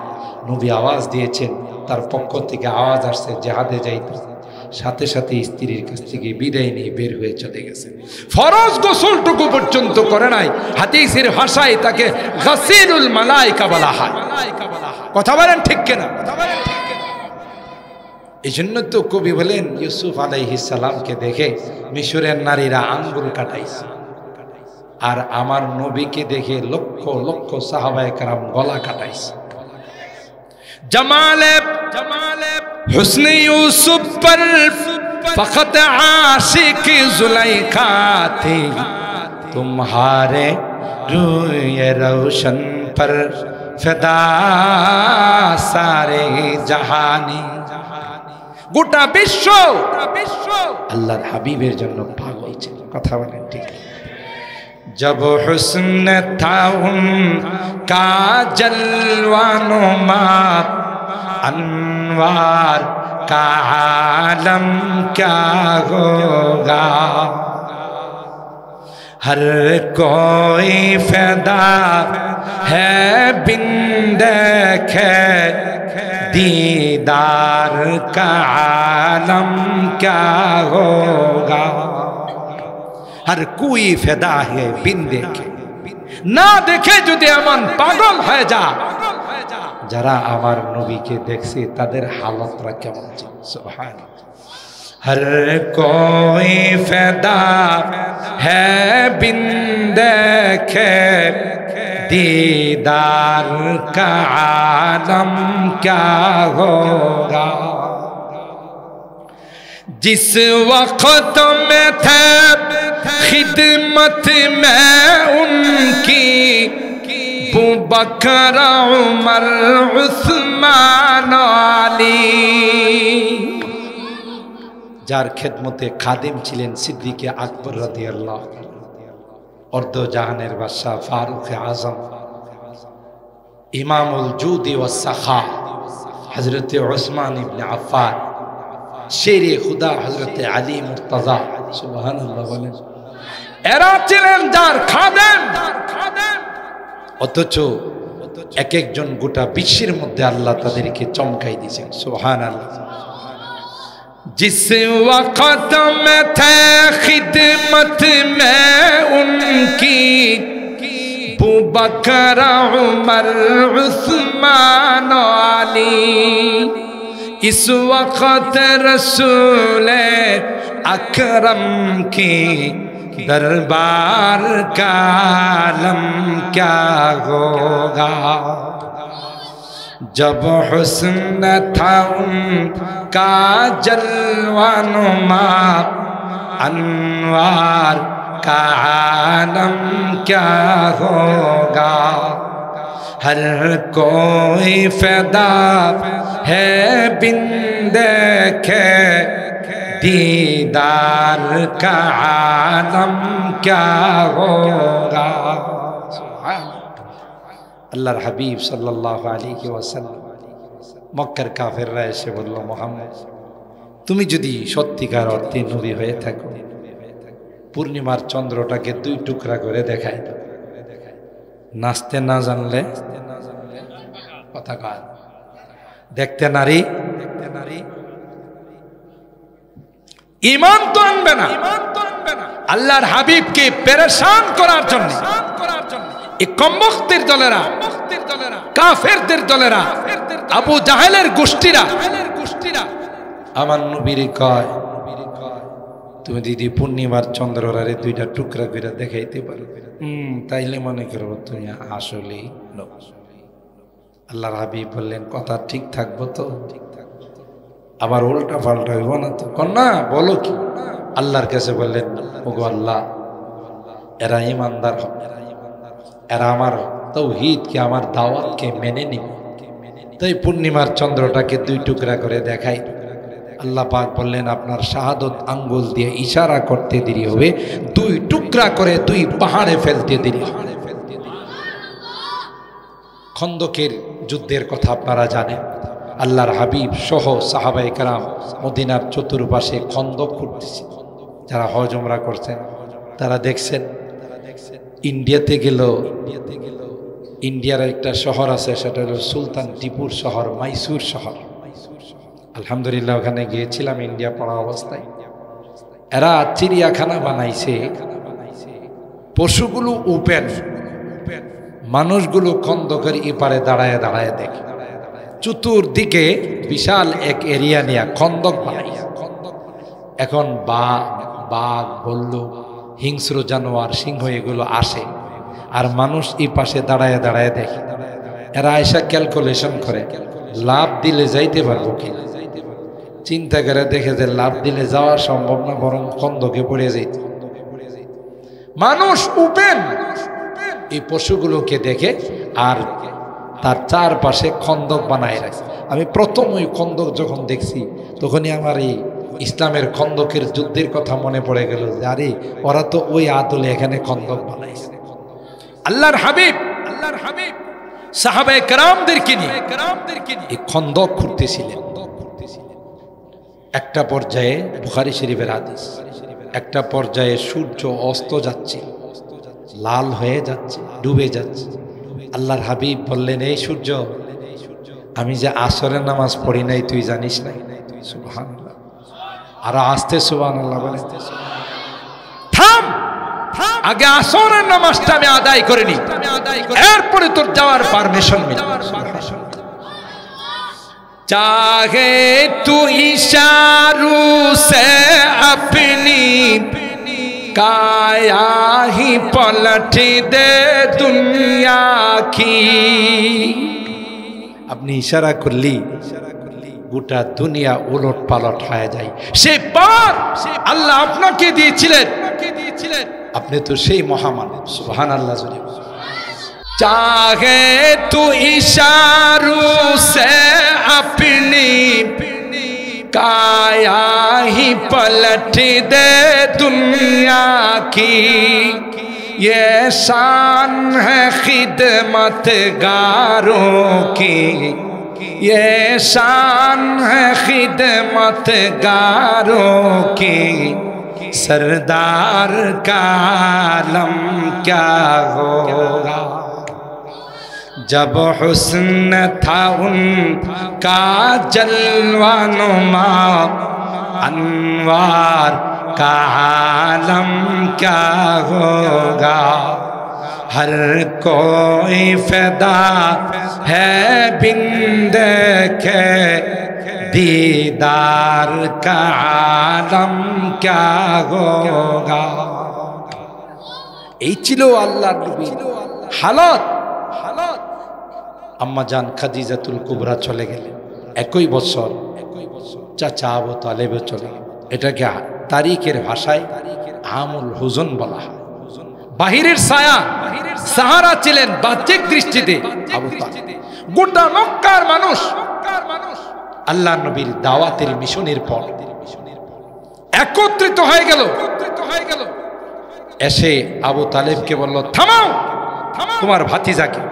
নবী আওয়াজ দিয়েছেন, তার পক্ষ থেকে আওয়াজ আসছে জিহাদে যাইতে। সাথে সাথে স্ত্রীর কাছ থেকে বিদায় নিয়ে বের হয়ে চলে গেছে। ফরজ গোসলটুকু পর্যন্ত করে নাই। হাদিসের ভাষায় তাকে গাসিলুল মালাইকা বলা হয়। কথা বলেন ঠিক কিনা? এই জন্য তো কবি বলেন ইউসুফ আলাইহিস সালামকে দেখে মিশরের নারীরা আঙ্গুল কাটাইছে, আর আমার নবীকে দেখে লক্ষ লক্ষ সাহাবায়ে কেরাম গলা কাটাইছে। जमाले हुस्न यूसुफ पर फकत आशिक जुलैखा थी, तुम्हारे रूए रोशन पर फिदा सारे जहानी। গোটা বিশ্ব আল্লাহর হাবিবের জন্য পাগল ছিল। কথা বলেন ঠিক? जब हुस्न था उनका जलवानुमा अनवार का आलम क्या होगा। हर कोई फिदा है बिन देखे दीदार का आलम क्या होगा। हर कोई फिदा है बिन देखे, ना देखे যদি এমন পাগল হয়ে যা, যারা আমার নবীকে দেখছে তাদের হালতটা কেমন ছিল। সুবহানাল্লাহ। हर कोई फैदा है बिन देखे दीदार का आलम क्या होगा। जिस वक्त में थे खिदमत में उनकी अबू बकर उमर उस्मान अली, যার খেদমতে খাদেম ছিলেন সিদ্দিকে আকবর রাদিয়াল্লাহু তাআলা, অর্ধ জাহানের বাদশাহ ফারুক আজম, ইমামুল জুদি ওয়াস সাখা হযরতে উসমান ইবনে আফফান, শেরে খুদা হযরতে আলী মুর্তজা। সুবহানাল্লাহ বলেন। এরা ছিলেন যার খাদেম, অথচ এক একজন গোটা বিশ্বের মধ্যে আল্লাহ তাদেরকে চমকাই দিয়েছেন। সুবহানাল্লাহ। जिस वक़्त में थे खिदमत में उनकी अबू बकर उमर उस्मान अली, इस वक़्त रसूल अकरम की दरबार का आलम क्या होगा। जब हुस्न था उनका जलवानुमा, अनवार का आलम क्या होगा। हर कोई फैदा है बिन देखे दीदार का आलम क्या होगा। আল্লাহর হাবিব সাল্লাল্লাহু আলাইহি ওয়াসাল্লাম, মক্কার কাফেররা এসে বলল, মুহাম্মদ তুমি যদি সত্যিকার অর্থে নবী হয়ে থাকো, পূর্ণিমার চন্দ্রটাকে দুই টুকরা করে দেখাই দাও। নাচতে না জানলে কথা কয়, দেখতে নারী ঈমান তো আনবে না। আল্লাহর হাবিবকে পেরেশান করার জন্য এই কমবখতের দলেরা, কাফেরদের দলেরা, আবু জাহেলের গোষ্ঠীরা আমার নবীর কয়, তুমি দিদি পূর্ণিমার চন্দ্ররারে দুইটা টুকরা করে দেখাইতে পারো, তাইলে মনে করো তুমি আসলেই নবী। আল্লাহর হাবিব বললেন, কথা ঠিক থাকবো তো? আবার উল্টা পাল্টা হইব না তো? কন্যা বলো কি? আল্লাহর কাছে বললেন, ওগো আল্লাহ, এরা ইমানদার হবে, এরা আমার তাওহীদকে, আমার দাওয়াতকে মেনে নিবে, তাই পূর্ণিমার চন্দ্রটাকে দুই টুকরা করে দেখাই। আল্লাহ পাক বললেন, আপনার শাহাদত আঙ্গুল দিয়ে ইশারা করতে দেরি হবে, দুই টুকরা করে দুই পাহাড়ে ফেলতে দেরি হবে। খন্দকের যুদ্ধের কথা আপনারা জানেন। আল্লাহর হাবিব সহ সাহাবায়ে কেরাম মদিনার চতুর্পাশে খন্দক করতেছে। যারা হজ উমরা করছেন তারা দেখছেন, ইন্ডিয়াতে গেল, ইন্ডিয়ার একটা শহর আছে, সেটা হলো সুলতান টিপুর শহর, মাইসুর শহর। আলহামদুলিল্লাহ ওখানে গিয়েছিলাম ইন্ডিয়া পড়া অবস্থায়। এরা চিড়িয়াখানা বানাইছে, পশুগুলো ওপেন, মানুষগুলো খন্দকের এপারে দাঁড়ায় দাঁড়ায় দেখে। চতুর্দিকে বিশাল এক এরিয়া নিয়ে খন্দক বানাইছে। এখন বাঘ, বল্লুক, হিংস্র জানোয়ার, সিংহ এগুলো আসে, আর মানুষ এই পাশে দাঁড়ায় দাঁড়ায় দেখে। এরা আয়সা ক্যালকুলেশন করে লাভ দিলে যাইতে পারবো কিনা। চিন্তা করে দেখে যে লাভ দিলে যাওয়া সম্ভব না, বরং খন্দকে পড়ে যাইতে। মানুষ উপেন এই পশুগুলোকে দেখে আর তার চারপাশে খন্দক বানায় রাখে। আমি প্রথম ওই খন্দক যখন দেখছি, তখনই আমার এই ইসলামের খন্দকের যুদ্ধের কথা মনে পড়ে গেল যে আরে ওরা তো ওই আদলে এখানে খন্দক বানাইছে। আল্লাহর হাবিব সাহাবায়ে কেরামদেরকে নিয়ে এই খন্দক খুঁড়তেছিলেন। একটা পর্যায়ে, বুখারী শরীফের হাদিস, একটা পর্যায়ে সূর্য অস্ত যাচ্ছে, লাল হয়ে যাচ্ছে, ডুবে যাচ্ছে। আল্লাহর হাবিব বললেন, এই সূর্য, আমি যে আসরের নামাজ পড়ি নাই তুই জানিস নাই? সুবহানাল্লাহ। আর আসতে সুবহানাল্লাহ বলে, থাম, আগে আসরের নামাজটা আমি আদায় করে নি, এরপরে তোর যাওয়ার পারমিশন মিলবে। चाहे तू इशारों से अपनी काया ही पलट दे दुनिया की। अपनी इशारा करली গোটা দুনিয়া উলট পালট হয়ে যায়। সেই পার আল্লাহ আপনাকে দিয়েছিলেন, আপনি তো সেই মহামানব। সুবহানাল্লাহ। चाहे तू इशारों से अपनी काया ही पलट दे दुनिया की। ये शान है खिदमतगारों की, ये शान है खिदमतगारों की। सरदार का आलम क्या होगा जब हुस्न था उनका जलवा नुमा। अनवार का आलम क्या होगा, हर कोई फिदा है बिन देखे दीदार का आलम क्या होगा। এই ছিল আল্লাহর নবীর হালত। আম্মা জান খাদিজাতুল কুবরা চলে গেলেন, একই বছর চাচা আবু তালেব চলে গেলেন। এটাকে তারিখের ভাষায় আমুল হুজন বলা হয়। বাহিরের ছায়া, সাহারা ছিলেন বাহ্যিক দৃষ্টিতে আবু তালেব। গোটা মক্কার মানুষ আল্লাহ নবীর দাওয়াতের মিশনের পর একত্রিত হয়ে গেল। এসে আবু তালেবকে বলল, থামাও তোমার ভাতিজাকে,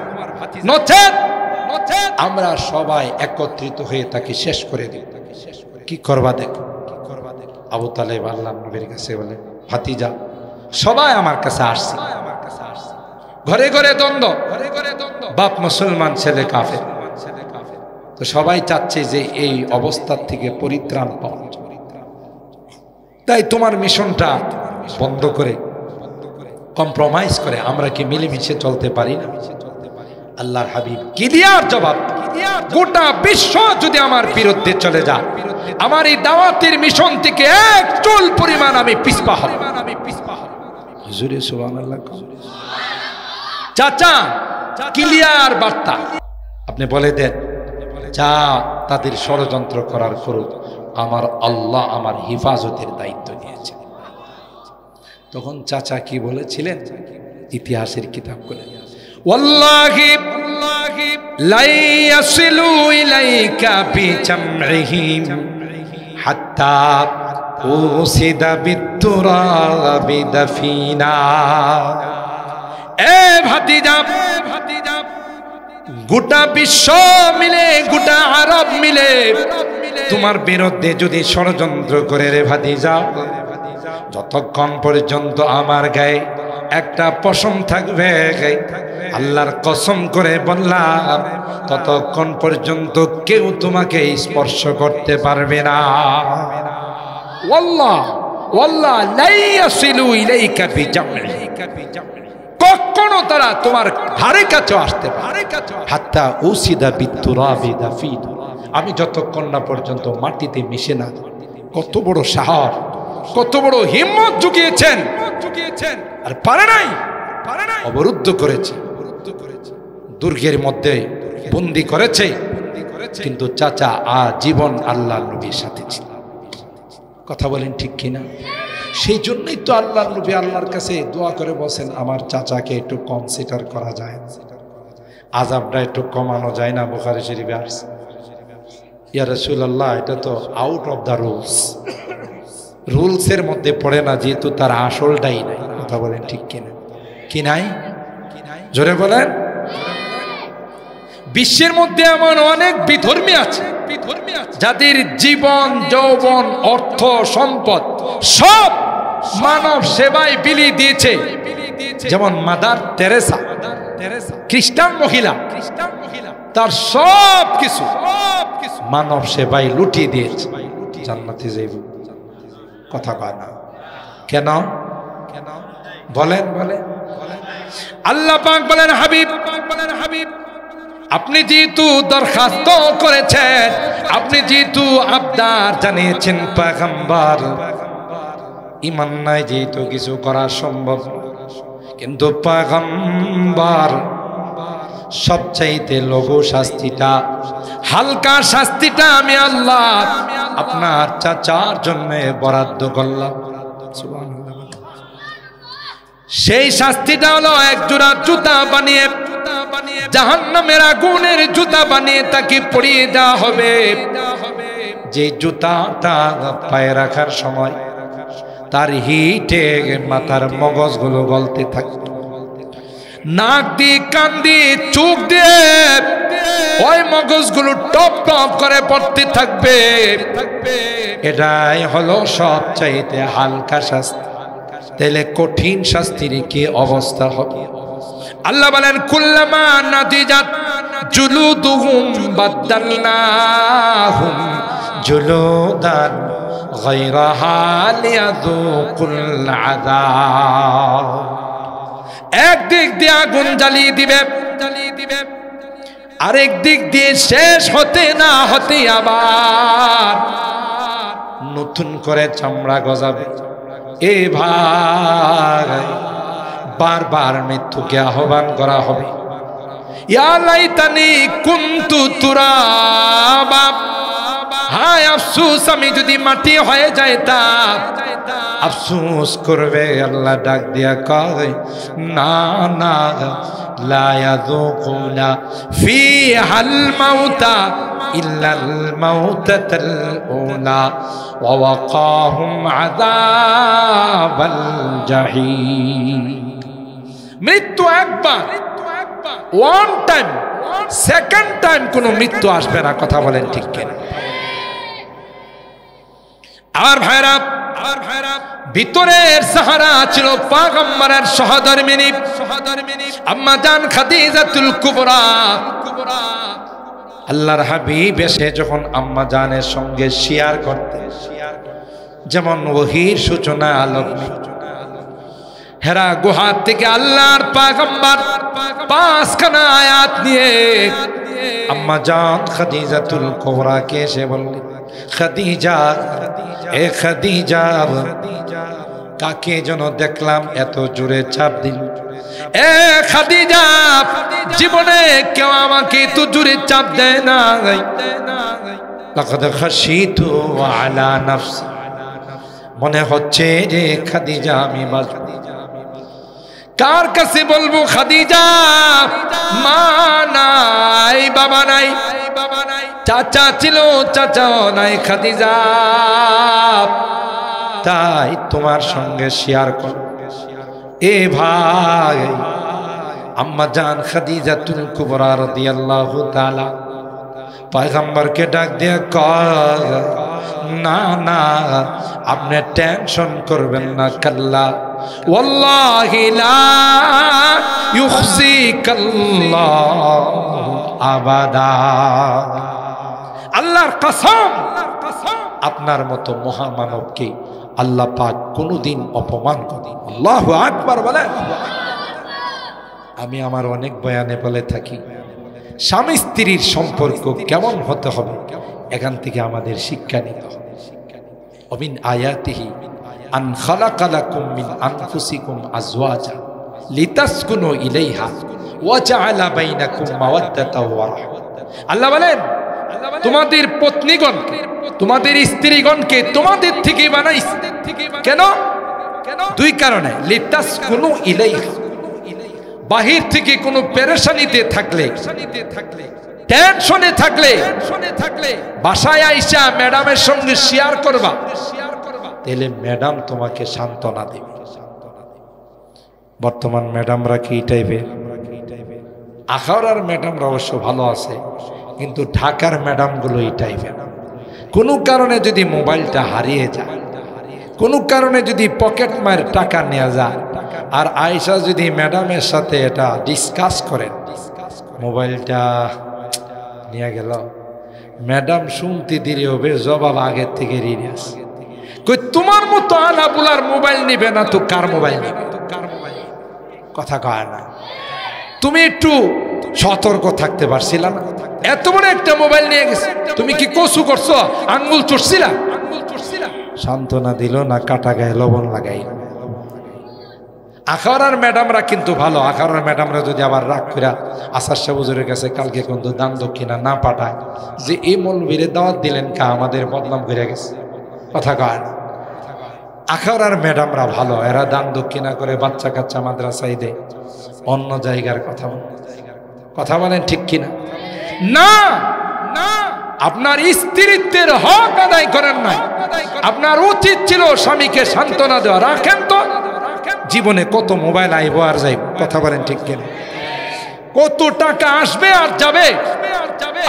নচেত আমরা সবাই একত্রিত হয়ে তাকে শেষ করে দিই। কি করবা দেখো। আবু তালেব আল্লাহ নবীর কাছে বলে, ভাতিজা সবাই আমার কাছে আসছে, ঘরে ঘরে দ্বন্দ্ব, বাপ মুসলমান ছেলে কাফের, তো সবাই চাচ্ছে যে এই অবস্থার থেকে পরিত্রাণ পাওয়া। তাই তোমার মিশনটা বন্ধ করে, কম্প্রোমাইজ করে আমরা কি মিলেমিশে চলতে পারি না? আল্লাহর হাবিব ক্লিয়ার জবাব, গোটা বিশ্ব যদি আমার বিরুদ্ধে চলে যায়, আমার এই দাওয়াতের মিশন থেকে এক চুল পরিমাণ আমি পিছপা হব। হুজুরে সুবহানাল্লাহ। চাচা ক্লিয়ার বার্তা, আপনি বলে দেন যা তাদের ষড়যন্ত্র করার করুক, আমার আল্লাহ আমার হিফাজতের দায়িত্ব নিয়েছে। তখন চাচা কি বলেছিলেন ইতিহাসের কিতাব করে, ওয়াল্লাহি লা ইয়াসিলু ইলাইকা বিজামইহিম হাত্তা উসিদা বিতুরাবি দাফিনা। এ ভাতিজা, গোটা বিশ্ব মিলে, গোটা আরব মিলে তোমার বিরুদ্ধে যদি ষড়যন্ত্র করে রে ভাতিজা, যতক্ষণ পর্যন্ত আমার গায়ে একটা পশম থাকবে, আল্লাহর কসম করে বললাম, ততক্ষণ পর্যন্ত কেউ তোমাকে স্পর্শ করতে পারবে না। ওয়াল্লাহ ওয়াল্লাহ লা ইয়াসিলু ইলাইকা বিজামইহিম, কখনো তারা তোমার ধারে কাছে আসতে পারে হাত্তা উসিদা বিতুরাবি দাফিন, আমি যতক্ষণ না পর্যন্ত মাটিতে মিশে না। কত বড় সাহস, কত বড় হিম্মত জুগিয়েছেন, আর পারে নাই, অবরুদ্ধ করেছে, দুর্গের মধ্যে বন্দী করেছে, কিন্তু চাচা আজীবন আল্লাহর নবীর সাথে ছিল। কথা বলেন ঠিক কিনা? সেই জন্যই তো আল্লাহর নবী আল্লাহর কাছে দোয়া করে বসেন, আমার চাচাকে একটু কনসিডার করা যায়, আযাবটা একটু কমানো যায় না? বুখারী শরীফে আসছে, ইয়া রাসূলুল্লাহ এটা তো আউট অফ দ্য রুলস, রুলসের মধ্যে পড়ে না, যেহেতু তার আসলটাই নাই। কথা বলেন ঠিক কিনা? কি নাই? জোরে বলেন। বিশ্বের মধ্যে এমন অনেক বিধর্মী আছে যাদের জীবন, যৌবন, অর্থ, সম্পদ সব মানব সেবায় বিলিয়ে দিয়েছে। যেমন মাদার তেরেসা, খ্রিস্টান মহিলা, তার সব কিছু মানব সেবায় লুটিয়ে দিয়েছে, জান্নাতে যাইব। কথা কয় না কেন? বলেন বলেন। আল্লাহ পাক বলেন, হাবিব আপনি যেহেতু দরখাস্ত করেছেন, আপনি যেহেতু আবদার জানিয়েছেন পয়গম্বর, ঈমান নাই যেহেতু কিছু করা সম্ভব না। কিন্তু পয়গম্বর সবচাইতে লঘু শাস্তিটা, হালকা শাস্তিটা আমি আল্লাহ আপনার চাচার জন্য বরাদ্দ করলাম। সুবহানাল্লাহ। সেই শাস্তিটা হলো এক জোড়া জুতা বানিয়ে, জাহান্নামের আগুনের জুতা বানিয়ে তাকে পরিয়ে দেওয়া হবে। যে জুতাটা পায়ে রাখার সময় তার হিটে মাথার মগজগুলো গলতে থাকবে, নাক দিয়ে, কান দিয়ে, চোখ দিয়ে ওই মগজগুলো টপ টপ করে পড়তে থাকবে। এটাই হলো সবচাইতে হালকা শাস্তি। তাহলে কঠিন শাস্তির কি অবস্থা হবে? আল্লাহ বলেন কুল্লামা নাদিজাত জুলুদুহুম বাদদালনাহুম জুলুদান গায়রাহা লিয়াযুকুল আযাব। একদিক দিয়ে আগুন জ্বালিয়ে দিবে, আরেক দিক দিয়ে শেষ হতে না হতে আবার নতুন করে চামড়া গজাবে। এ ভাই, বারবার মৃত্যুকে আহ্বান করা হবে। ইয়া লাইতানি কুনতু তুরাবা, হায় আফসোস আমি যদি মাটি হয়ে যাইতাম। আফসোস করবে। আল্লাহ ডাক দিয়া কয় না না, লা ইয়াযুকুনা ফিহাল মাউতা ইল্লাল মাউতাতাল উলা ওয়া ওয়াকাহুম আযাবাল জাহিম। মৃত্যু একবার, ওয়ান টাইম, সেকেন্ড টাইম কোন মৃত্যু আসবে না। কথা বলেন ঠিক কিনা? আর ভাইরা, ভিতরের সাহারা ছিল পয়গম্বরের সহধর্মিনী আম্মা জান খাদিজাতুল কুবরা। আল্লাহর হাবিব এসে যখন আম্মা জানের সঙ্গে শেয়ার করতে, যেমন ওহীর সূচনা আলোক, হেরা গুহা থেকে আল্লাহর পয়গম্বর 5খানা আয়াত নিয়ে আম্মা জান খাদিজাতুল কুবরাকে এসে বললেন, খাদিজা, এ খাদিজা, কাকে যেন দেখলাম এত জোরে চাপ দিল। এ খাদিজা, জীবনে কেউ আমাকে এত জোরে চাপ দেয় না। লাকাদ খাশিতু আলা নাফসি, মনে হচ্ছে যে খাদিজা আমি বাঁচব। কার কাছে বলবো খাদিজা? মা নাই, বাবা নাই, চাচা ছিল, চাচাও নাই খাদিজা। তাই তোমার সঙ্গে শেয়ার কর। এ ভাই, আম্মা জান খাদিজাতুল কুবরা রাদিয়াল্লাহু তাআলা পয়গম্বরকে ডাক দিয়ে কয়, না না, আপনি টেনশন করবেন না। কাল্লা ওয়াল্লাহি লা ইউখজিকাল্লাহু আবাদা। আল্লাহর কসম, আপনার মতো মহামানবকে আল্লাহ পাক কোনদিন অপমান করেন। আল্লাহু আকবার বলেন। আমি আমার অনেক বয়ানে বলে থাকি, স্বামী স্ত্রীর সম্পর্ক কেমন হতে হবে, এখান থেকে আমাদের শিক্ষা নিতে হবে। অমিন আয়াতিহি আন খালাকা লাকুম মিন আনফুসিকুম আজওয়াজা লিতাসকুনু ইলাইহা ওয়া জাআলা বাইনাকুম মাওয়াদ্দাতা ওয়া রাহমা। আল্লাহ বলেন, তোমাদের পত্নীগণ, তোমাদের স্ত্রীগণকে তোমাদের থেকে বানাইছি। কেন? দুই কারণে। লিতাসকুনু ইলাইহা, বাহির থেকে কোনো পেরেশানিতে থাকলে, টেনশনে থাকলে বাসায় আইসা ম্যাডামের সঙ্গে শেয়ার করবা, তাহলে ম্যাডাম তোমাকে সান্ত্বনা দেবে। বর্তমান ম্যাডামরা কি টাইপের? আখাউড়ার ম্যাডামরা অবশ্য ভালো আছে, কিন্তু ঢাকার ম্যাডামগুলো এই টাইপের। কোনো কারণে যদি মোবাইলটা হারিয়ে যায়, কোনো কারণে যদি পকেট মায়ের টাকা নেওয়া যায়, আর আয়সা যদি ম্যাডামের সাথে এটা ডিসকাস করেন, মোবাইলটা নিয়ে গেল, ম্যাডাম শুনতে দেরি হবে, জবাব আগের থেকে রেডি আছে। কই তোমার মতো আনাবুলার মোবাইল নিবে না তো কার মোবাইল নিবে? কথা কয় না। তুমি একটু সতর্ক থাকতে পারছিল না? এত বড় একটা মোবাইল নিয়ে গেছে, তুমি কি কসু করছো? আঙ্গুল চুষছিলা? সান্ত্বনা দিল না, কাটা গায়ে লবণ লাগাই। আখাউড়ার ম্যাডামরা কিন্তু ভালো। আখাউড়ার ম্যাডামরা যদি আবার রাগ করে আসার শাহ হুজুরের কাছে কালকে কিন্তু দান দক্ষিণা না পাঠায়, যে এই মৌলবীরে দাওয়াত দিলেন কা, আমাদের বদনাম করে গেছে, কথা কয় না। আখাউড়ার ম্যাডামরা ভালো, এরা দান দক্ষিণা করে বাচ্চা কাচ্চা মাদ্রাসায় দেয়। অন্য জায়গার কথা বলেন ঠিক কিনা? না না, আপনার স্ত্রীত্বের হক আদায় করেন নাই। আপনার উচিত ছিল স্বামীকে সান্ত্বনা দেওয়া। রাখেন তো, জীবনে কত মোবাইল আইব আর যাইব, কথা বলেন ঠিক কিনা? কত টাকা আসবে আর যাবে,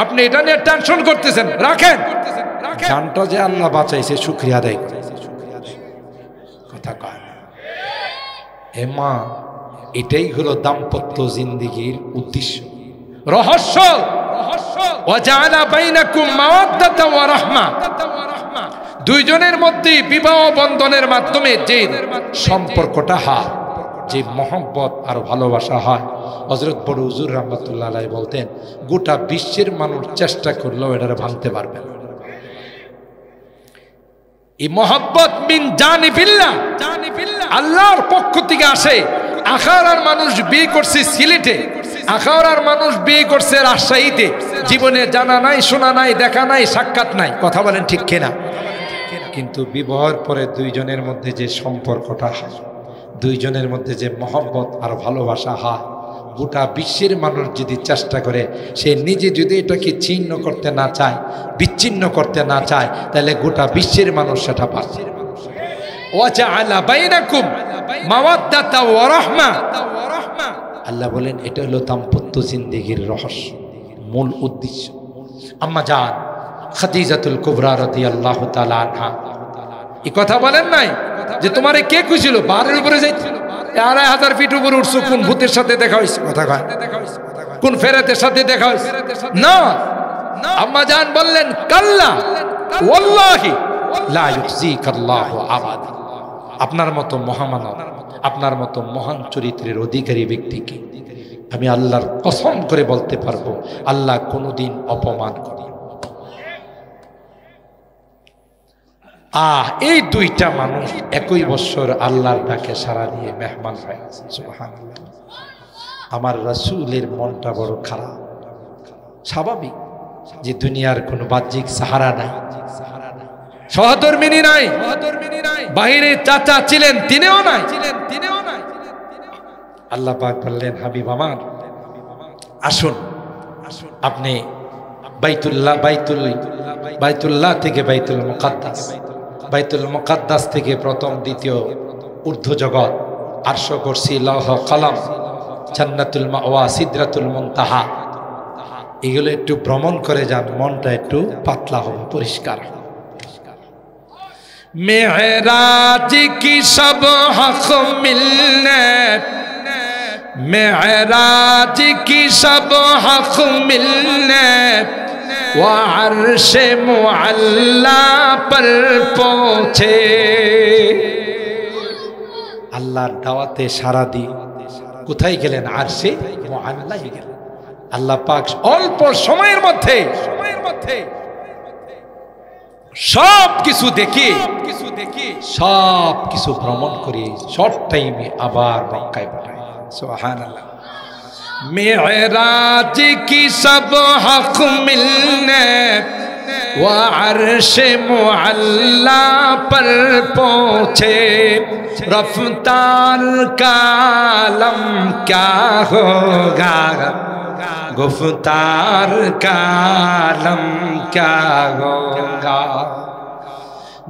আপনি এটা নিয়ে টেনশন করতেছেন। রাখেন, জানটা যে আল্লাহ বাঁচাইছে শুকরিয়া আদায় করে, কথা কয় না। এ মা, এটাই হলো দাম্পত্য জিন্দেগির উদ্দেশ্য, রহস্য। ওয়াজাআলা বাইনাকুম মাওয়াদ্দাতা ওয়া রাহমা, দুইজনের মধ্যে বিবাহ বন্ধনের মাধ্যমে যে সম্পর্কটা হয়, যে মহব্বত আর ভালোবাসা হয়, হযরত বড় হুজুর রাহমাতুল্লাহ আলাইহি বলতেন, গোটা বিশ্বের মানুষ চেষ্টা করলেও এটা ভাঙতে পারবে না। এই মহব্বত মিন জানিবিল্লাহ, আল্লাহর পক্ষ থেকে আসে। আখাউড়ার মানুষ বিয়ে করছে সিলেটে, আখাউড়ার মানুষ বিয়ে করছে রাজশাহীতে, জীবনে জানা নাই, শোনা নাই, দেখা নাই, সাক্ষাৎ নাই, কথা বলেন ঠিক কিনা? কিন্তু বিবাহের পরে দুইজনের মধ্যে যে সম্পর্কটা হয়, দুইজনের মধ্যে যে মহব্বত আর ভালোবাসা হয়, গোটা বিশ্বের মানুষ যদি চেষ্টা করে, সে নিজে যদি এটাকে ছিন্ন করতে না চায়, বিচ্ছিন্ন করতে না চায়, তাহলে গোটা বিশ্বের মানুষ সেটা পায়। ওয়াজাআলা বাইনাকুম মাওয়াদ্দাতা ওয়া রাহমা, আল্লাহ বলেন এটা হলো দাম্পত্য জিন্দেগির রহস্য, মূল উদ্দেশ্য। আম্মা জান খাদিজাতুল কুবরা রাদিয়াল্লাহু তাআলা আনহা এই কথা বলেন নাই যে তোমারে কে কইছিল বারের উপরে যাইছিল, ২,৫০০ ফিট উপরে উঠছো, কোন ভূতের সাথে দেখা হইছে, কথা কয়, কোন ফেরেতের সাথে দেখা হইছে? না, আম্মা জান বললেন কাল্লা ওয়াল্লাহি লা ইউখজিকাল্লাহু আবাদা, আপনার মতো মহামানব, আপনার মতো মহান চরিত্রের অধিকারী ব্যক্তিকে আমি আল্লাহর কসম করে বলতে পারবো, আল্লাহ কোনোদিন অপমান করেন। এই দুইটা মানুষ একই বছর আল্লাহর ডাকে সাড়া দিয়ে মেহমান হয়ে গেছে। সুবহানাল্লাহ। আমার রাসূলের মনটা বড় খারাপ। স্বাভাবিক যে দুনিয়ার কোনো বাহ্যিক সাহারা নাই, সহধর্মিনী নাই, বাহিরে চাচা ছিলেন তিনিও নাই। আল্লাহ পাক বললেন, হাবিব আমার আসুন, আপনি বাইতুল্লাহ থেকে বাইতুল মুকাদ্দাস, বাইতুল মুকাদ্দাস থেকে প্রথম দ্বিতীয় ঊর্ধ্ব জগৎ, আরশ, কুরসি, লৌহ কলম, জান্নাতুল মাওয়া, সিদরাতুল মুনতাহা, এগুলো একটু ভ্রমণ করে যান, মনটা একটু পাতলা হবে, পরিষ্কার। মেরাজ কি সব হক মিলনে, মেরাজ কি সব হক মিলনে, वो अर्श मुअल्ला पर पहुंचे। আল্লাহর দাওয়াতে সারা দিয়ে কোথায় গেলেন? আরশে মুআল্লায় গেলেন। আল্লাহ পাক অল্প সময়ের মধ্যে সব কিছু দেখে সব কিছু ভ্রমণ করে শর্ট টাইমে আবার মক্কায় পাঠায়। সুবহানাল্লাহ। मेराज की सब हक मिलने व अर्श मुअल्ला पर पहुँचे, रफ्तार का आलम क्या होगा, गुफ्तार का आलम क्या होगा,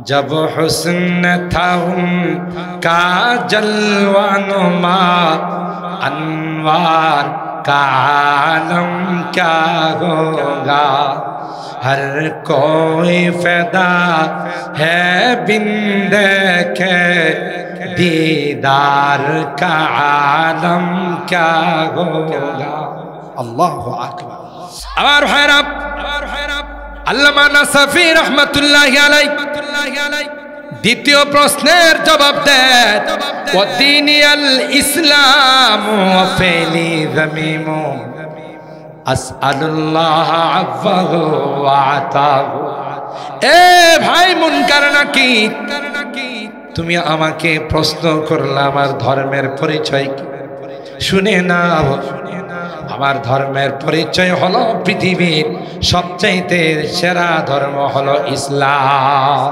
जब हुस्न था उनका जलवा नुमा, अनवार का आलम क्या होगा, हर कोई फैदा है बिन देखे, दीदार का आलम क्या होगा। अल्लाहु আকবার। আমার ভাইরা, আল্লামা নাসাফি রাহমাতুল্লাহি আলাইহি দ্বিতীয় প্রশ্নের জবাব দেন, ওয়াদিনিয়াল ইসলাম ওয়া ফিলি যামিমু আসআলুল্লাহ আফাহু ওয়া আতাহু। এ ভাই মুনকার নাকির, তুমি আমাকে প্রশ্ন করলে আমার ধর্মের পরিচয় কি? শুনে নাও, আমার ধর্মের পরিচয় হলো পৃথিবীর সবচাইতে সেরা ধর্ম হলো ইসলাম।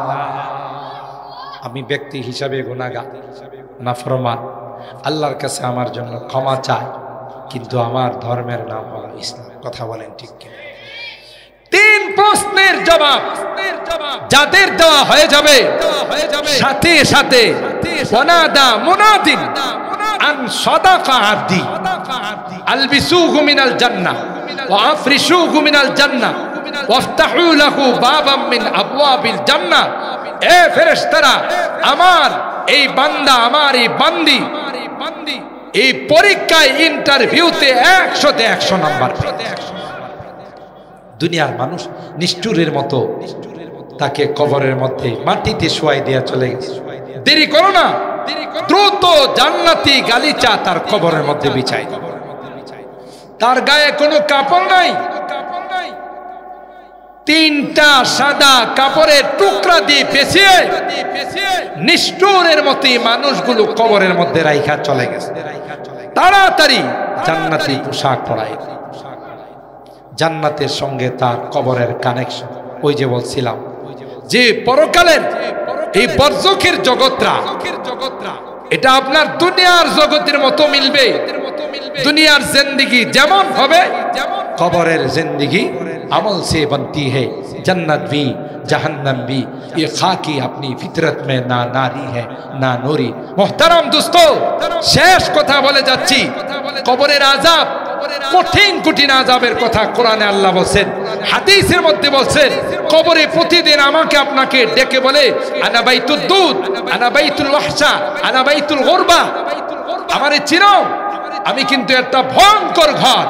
আমি ব্যক্তি হিসাবে গুনাহগার, নাফরমান, আল্লাহর কাছে আমার জন্য ক্ষমা চাই, কিন্তু আমার ধর্মের নাম হলো ইসলাম। কথা বলেন ঠিক কি? তিন প্রশ্নের জবাব যাদের দেওয়া হয়ে যাবে, সাথে সাথে ওয়ানাদা মুনাদিন আন সাদাকা আবদি আলবিসুহু মিনাল জান্নাহ ওয়া আফরিশুহু মিনাল জান্নাহ ওয়াফতাহু লাহু বাবাম মিন আবওয়াবিল জান্নাহ। এ ফেরেশতারা, আমার এই বান্দা, আমার এই বান্দি এই পরীক্ষায়, ইন্টারভিউতে 100তে 100 নাম্বার পেয়েছে। দুনিয়ার মানুষ নিষ্ঠুরের মতো তাকে কবরের মধ্যে মাটিতে শোয়াই দেয়া চলে গেছে। দেরি করো না, দ্রুত জান্নাতি গালিচা তার কবরের মধ্যে বিছাই। তার গায়ে কোনো কাপড় নাই, 3টা সাদা কাপড়ের টুকরা দিয়ে পেঁচিয়ে নিষ্ঠুরের মতো মানুষগুলো কবরের মধ্যে রাইখা চলে গেছে। তাড়াতাড়ি জান্নাতি পোশাক পরাই, জান্নাতের সঙ্গে তার কবরের কানেকশন। ওই যে বলছিলাম যে পরকালের এই বরজখের জগৎটা, এটা আপনার দুনিয়ার জগতের মতো মিলবে। দুনিয়ার জিন্দেগি যেমন হবে, কবরের জিন্দেগি আমল से बनती है। जन्नत भी जहन्नम भी ये खाकी अपनी फितरत में ना नारी है ना नूरी। मोहतरम दोस्तों, শেষ কথা বলে যাচ্ছি, কবরের আযাব কঠিন কঠিন আযাবের কথা কোরআনে আল্লাহ বলেন, হাদিসের মধ্যে বলেন। কবরে প্রতিদিন আমাকে আপনাকে ডেকে বলে, আনা বাইতুদ দুদ, আনা বাইতুল ওয়াহশা, আনা বাইতুল গুরবা। আমারে চিনো, আমি কিন্তু একটা ভয়ঙ্কর ঘর।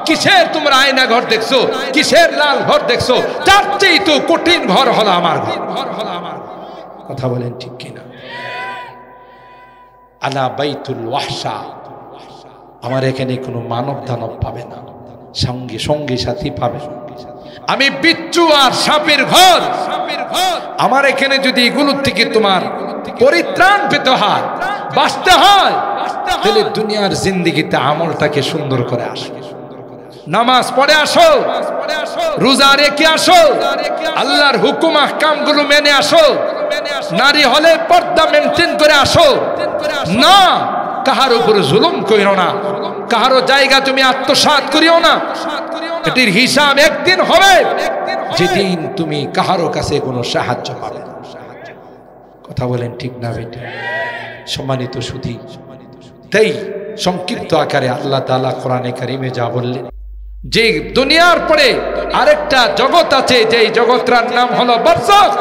কিসের তোমরা আয়না ঘর দেখছো, কিসের লাল ঘর দেখছো? তার চেয়ে তো কঠিন ঘর হলো আমার ঘর। কথা বলেন ঠিক কিনা? আনা বাইতুল ওয়াহশা, আমার এখানে কোনো মানব দানব পাবে না, সঙ্গে সঙ্গী সাথী পাবে। আমি বিচ্ছু আর সাপের ঘর। আমার এখানে যদি এগুলোর থেকে তোমার পরিত্রাণ পেতে হয়, বাঁচতে হয়, তাহলে দুনিয়ার জিন্দেগিতে আমলটাকে সুন্দর করে আসো, নামাজ পড়ে আসো, রোজা রেখে আসো, আল্লাহর হুকুম আহকাম গুলো মেনে আসো, নারী হলে পর্দা মেনটেন করে আসো। না, কাহার উপরে জুলুম করিও না, কাহারো জায়গা তুমি আত্মসাৎ করিও না। এটির হিসাব একদিন হবে, যেদিন তুমি কাহারো কাছে কোনো সাহায্য পাবে না। কথা বলেন ঠিক না বেটা? সম্মানিত সুধী, তাই সংক্ষিপ্ত আকারে আল্লাহ তাআলা কোরআনে কারিমে যা বললেন, যে দুনিয়ার পরে আরেকটা জগৎ আছে, যে জগৎটার নাম হলো বারজাখ।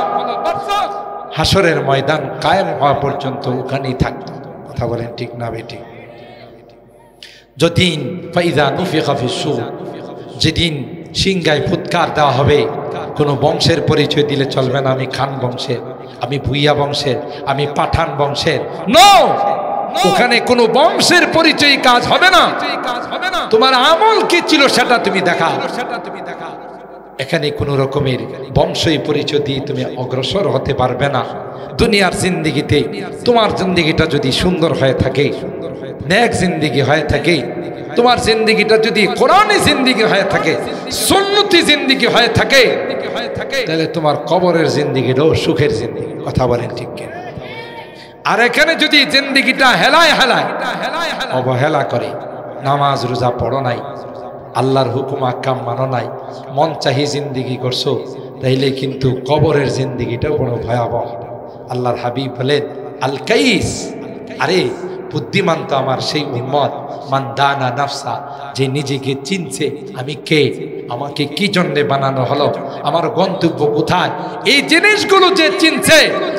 হাসরের ময়দান কায়েম হওয়া পর্যন্ত ওখানেই থাকতো। কথা বলেন ঠিক না বেটি? যদিন ফাইদা নুফিখা ফিস-সূর, যেদিন সিংগায় ফুৎকার দেওয়া হবে, কোনো বংশের পরিচয় দিলে চলবে না। আমি খান বংশের, আমি ভুইয়া বংশের, আমি পাঠান বংশের। নো, ওখানে কোনো বংশের পরিচয় কাজ হবে না। তোমার আমল কি ছিল সেটা তুমি দেখা। এখানে কোনো রকমের বংশই পরিচয় দিয়ে তুমি অগ্রসর হতে পারবে না। দুনিয়ার জিন্দেগিতে তোমার জিন্দেগিটা যদি সুন্দর হয়ে থাকে, নেক জিন্দেগি হয়ে থাকে, তোমার জিন্দেগিটা যদি কোরআনী জিন্দেগি হয়ে থাকে, সুন্নতি জিন্দেগি হয়ে থাকে, তাহলে তোমার কবরের জিন্দেগিটাও সুখের জিন্দেগি। কথা বলেন ঠিক কিনা? আর এখানে যদি জিন্দেগিটা হেলায় হেলায় অবহেলা করে, নামাজ রোজা পড়ো নাই, আল্লাহর হুকুম আহকাম মানো নাই, মন চাহি জিন্দেগি করছো, তাইলে কিন্তু কবরের জিন্দেগিটাও বড় ভয়াবহ। আল্লাহর হাবিব বলেন, আল কাইস, আরে বুদ্ধিমান তো আমার সেই উম্মত, মান দানা নাফসা, যে নিজেকে চিনছে আমি কে, আমাকে কি জন্যে বানানো হলো, আমার গন্তব্য কোথায়, এই জিনিসগুলো যে চিনছে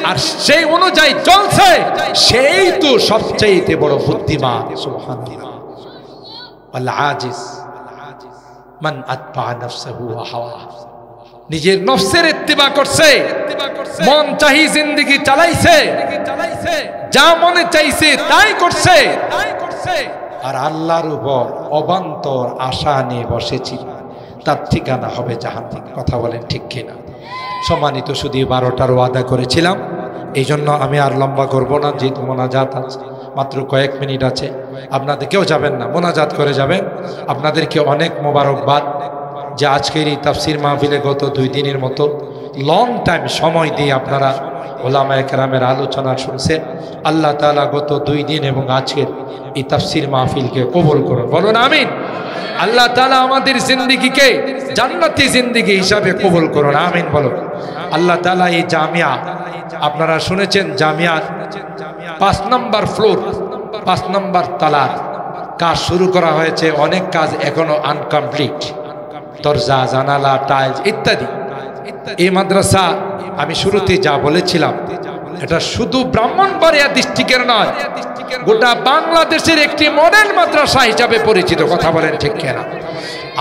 আর সেই অনুযায়ী চলছে, সেই তো সবচেয়ে বড় বুদ্ধিমান। সুবহানাল্লাহ। ওয়াল আজিজ মান আতবা নাফসাহু ওয়া হাওয়া, নিজের নফসের ইত্তিবা করছে, মন চাহি জিন্দেগি চালাইছে, যা মনে চাইছে তাই করছে, আর আল্লাহর উপর অবান্তর আশা নিয়ে বসেছি, তার ঠিকানা হবে জাহান্নাম। কথা বলেন ঠিক কিনা? সম্মানিত শুধু 12টার ওয়াদা করেছিলাম, এই জন্য আমি আর লম্বা করব না, যেহেতু মোনাজাত আছে, মাত্র কয়েক মিনিট আছে। আপনাদের কেউ যাবেন না, মোনাজাত করে যাবেন। আপনাদেরকে অনেক মোবারকবাদ যে আজকের এই তাফসির মাহফিলে গত 2 দিনের মতো লং টাইম সময় দিয়ে আপনারা ওলামায়ে কেরামের আলোচনা শুনছেন। আল্লাহ তাআলা গত 2 দিন এবং আজকের এই তাফসির মাহফিলকে কবুল করুন, বলুন আমিন। আল্লাহ তাআলা আমাদের জিন্দেগিকে জান্নাতি জিন্দেগি হিসাবে কবুল করুন, আমিন বলুন। আল্লাহ তাআলা এই জামিয়া, আপনারা শুনেছেন জামিয়ার 5 নম্বর ফ্লোর, 5 নম্বর তলার কাজ শুরু করা হয়েছে। অনেক কাজ এখনো আনকমপ্লিট, দরজা জানালা টাইলস ইত্যাদি। এই মাদ্রাসা আমি শুরুতে যা বলেছিলাম, এটা শুধু ব্রাহ্মণবাড়িয়া ডিস্ট্রিক্টের নয়, গোটা বাংলাদেশের একটি মডেল মাদ্রাসা হিসাবে পরিচিত। কথা বলেন ঠিক কিনা?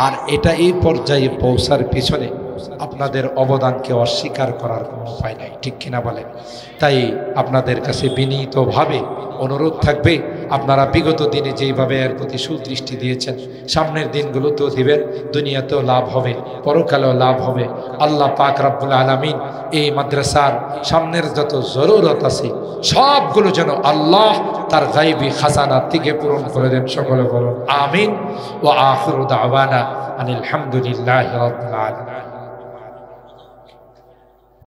আর এটা এই পর্যায়ে পৌঁছার পিছনে আপনাদের অবদানকে অস্বীকার করার কোনো উপায় নাই, ঠিক কিনা বলেন? তাই আপনাদের কাছে বিনীতভাবে অনুরোধ থাকবে, আপনারা বিগত দিনে যেইভাবে এর প্রতি সুদৃষ্টি দিয়েছেন, সামনের দিনগুলোতেও দিবেন। দুনিয়াতেও লাভ হবে, পরকালেও লাভ হবে। আল্লাহ পাক রব্বুল আলামিন এই মাদ্রাসার সামনের যত জরুরত আছে সবগুলো যেন আল্লাহ তার গায়বী খাজানা থেকে পূরণ করে দেন। সকলে বলুন আমিন। ওয়া আখিরু দাওয়ানা আনিল হামদুলিল্লাহি রাব্বিল আলামিন।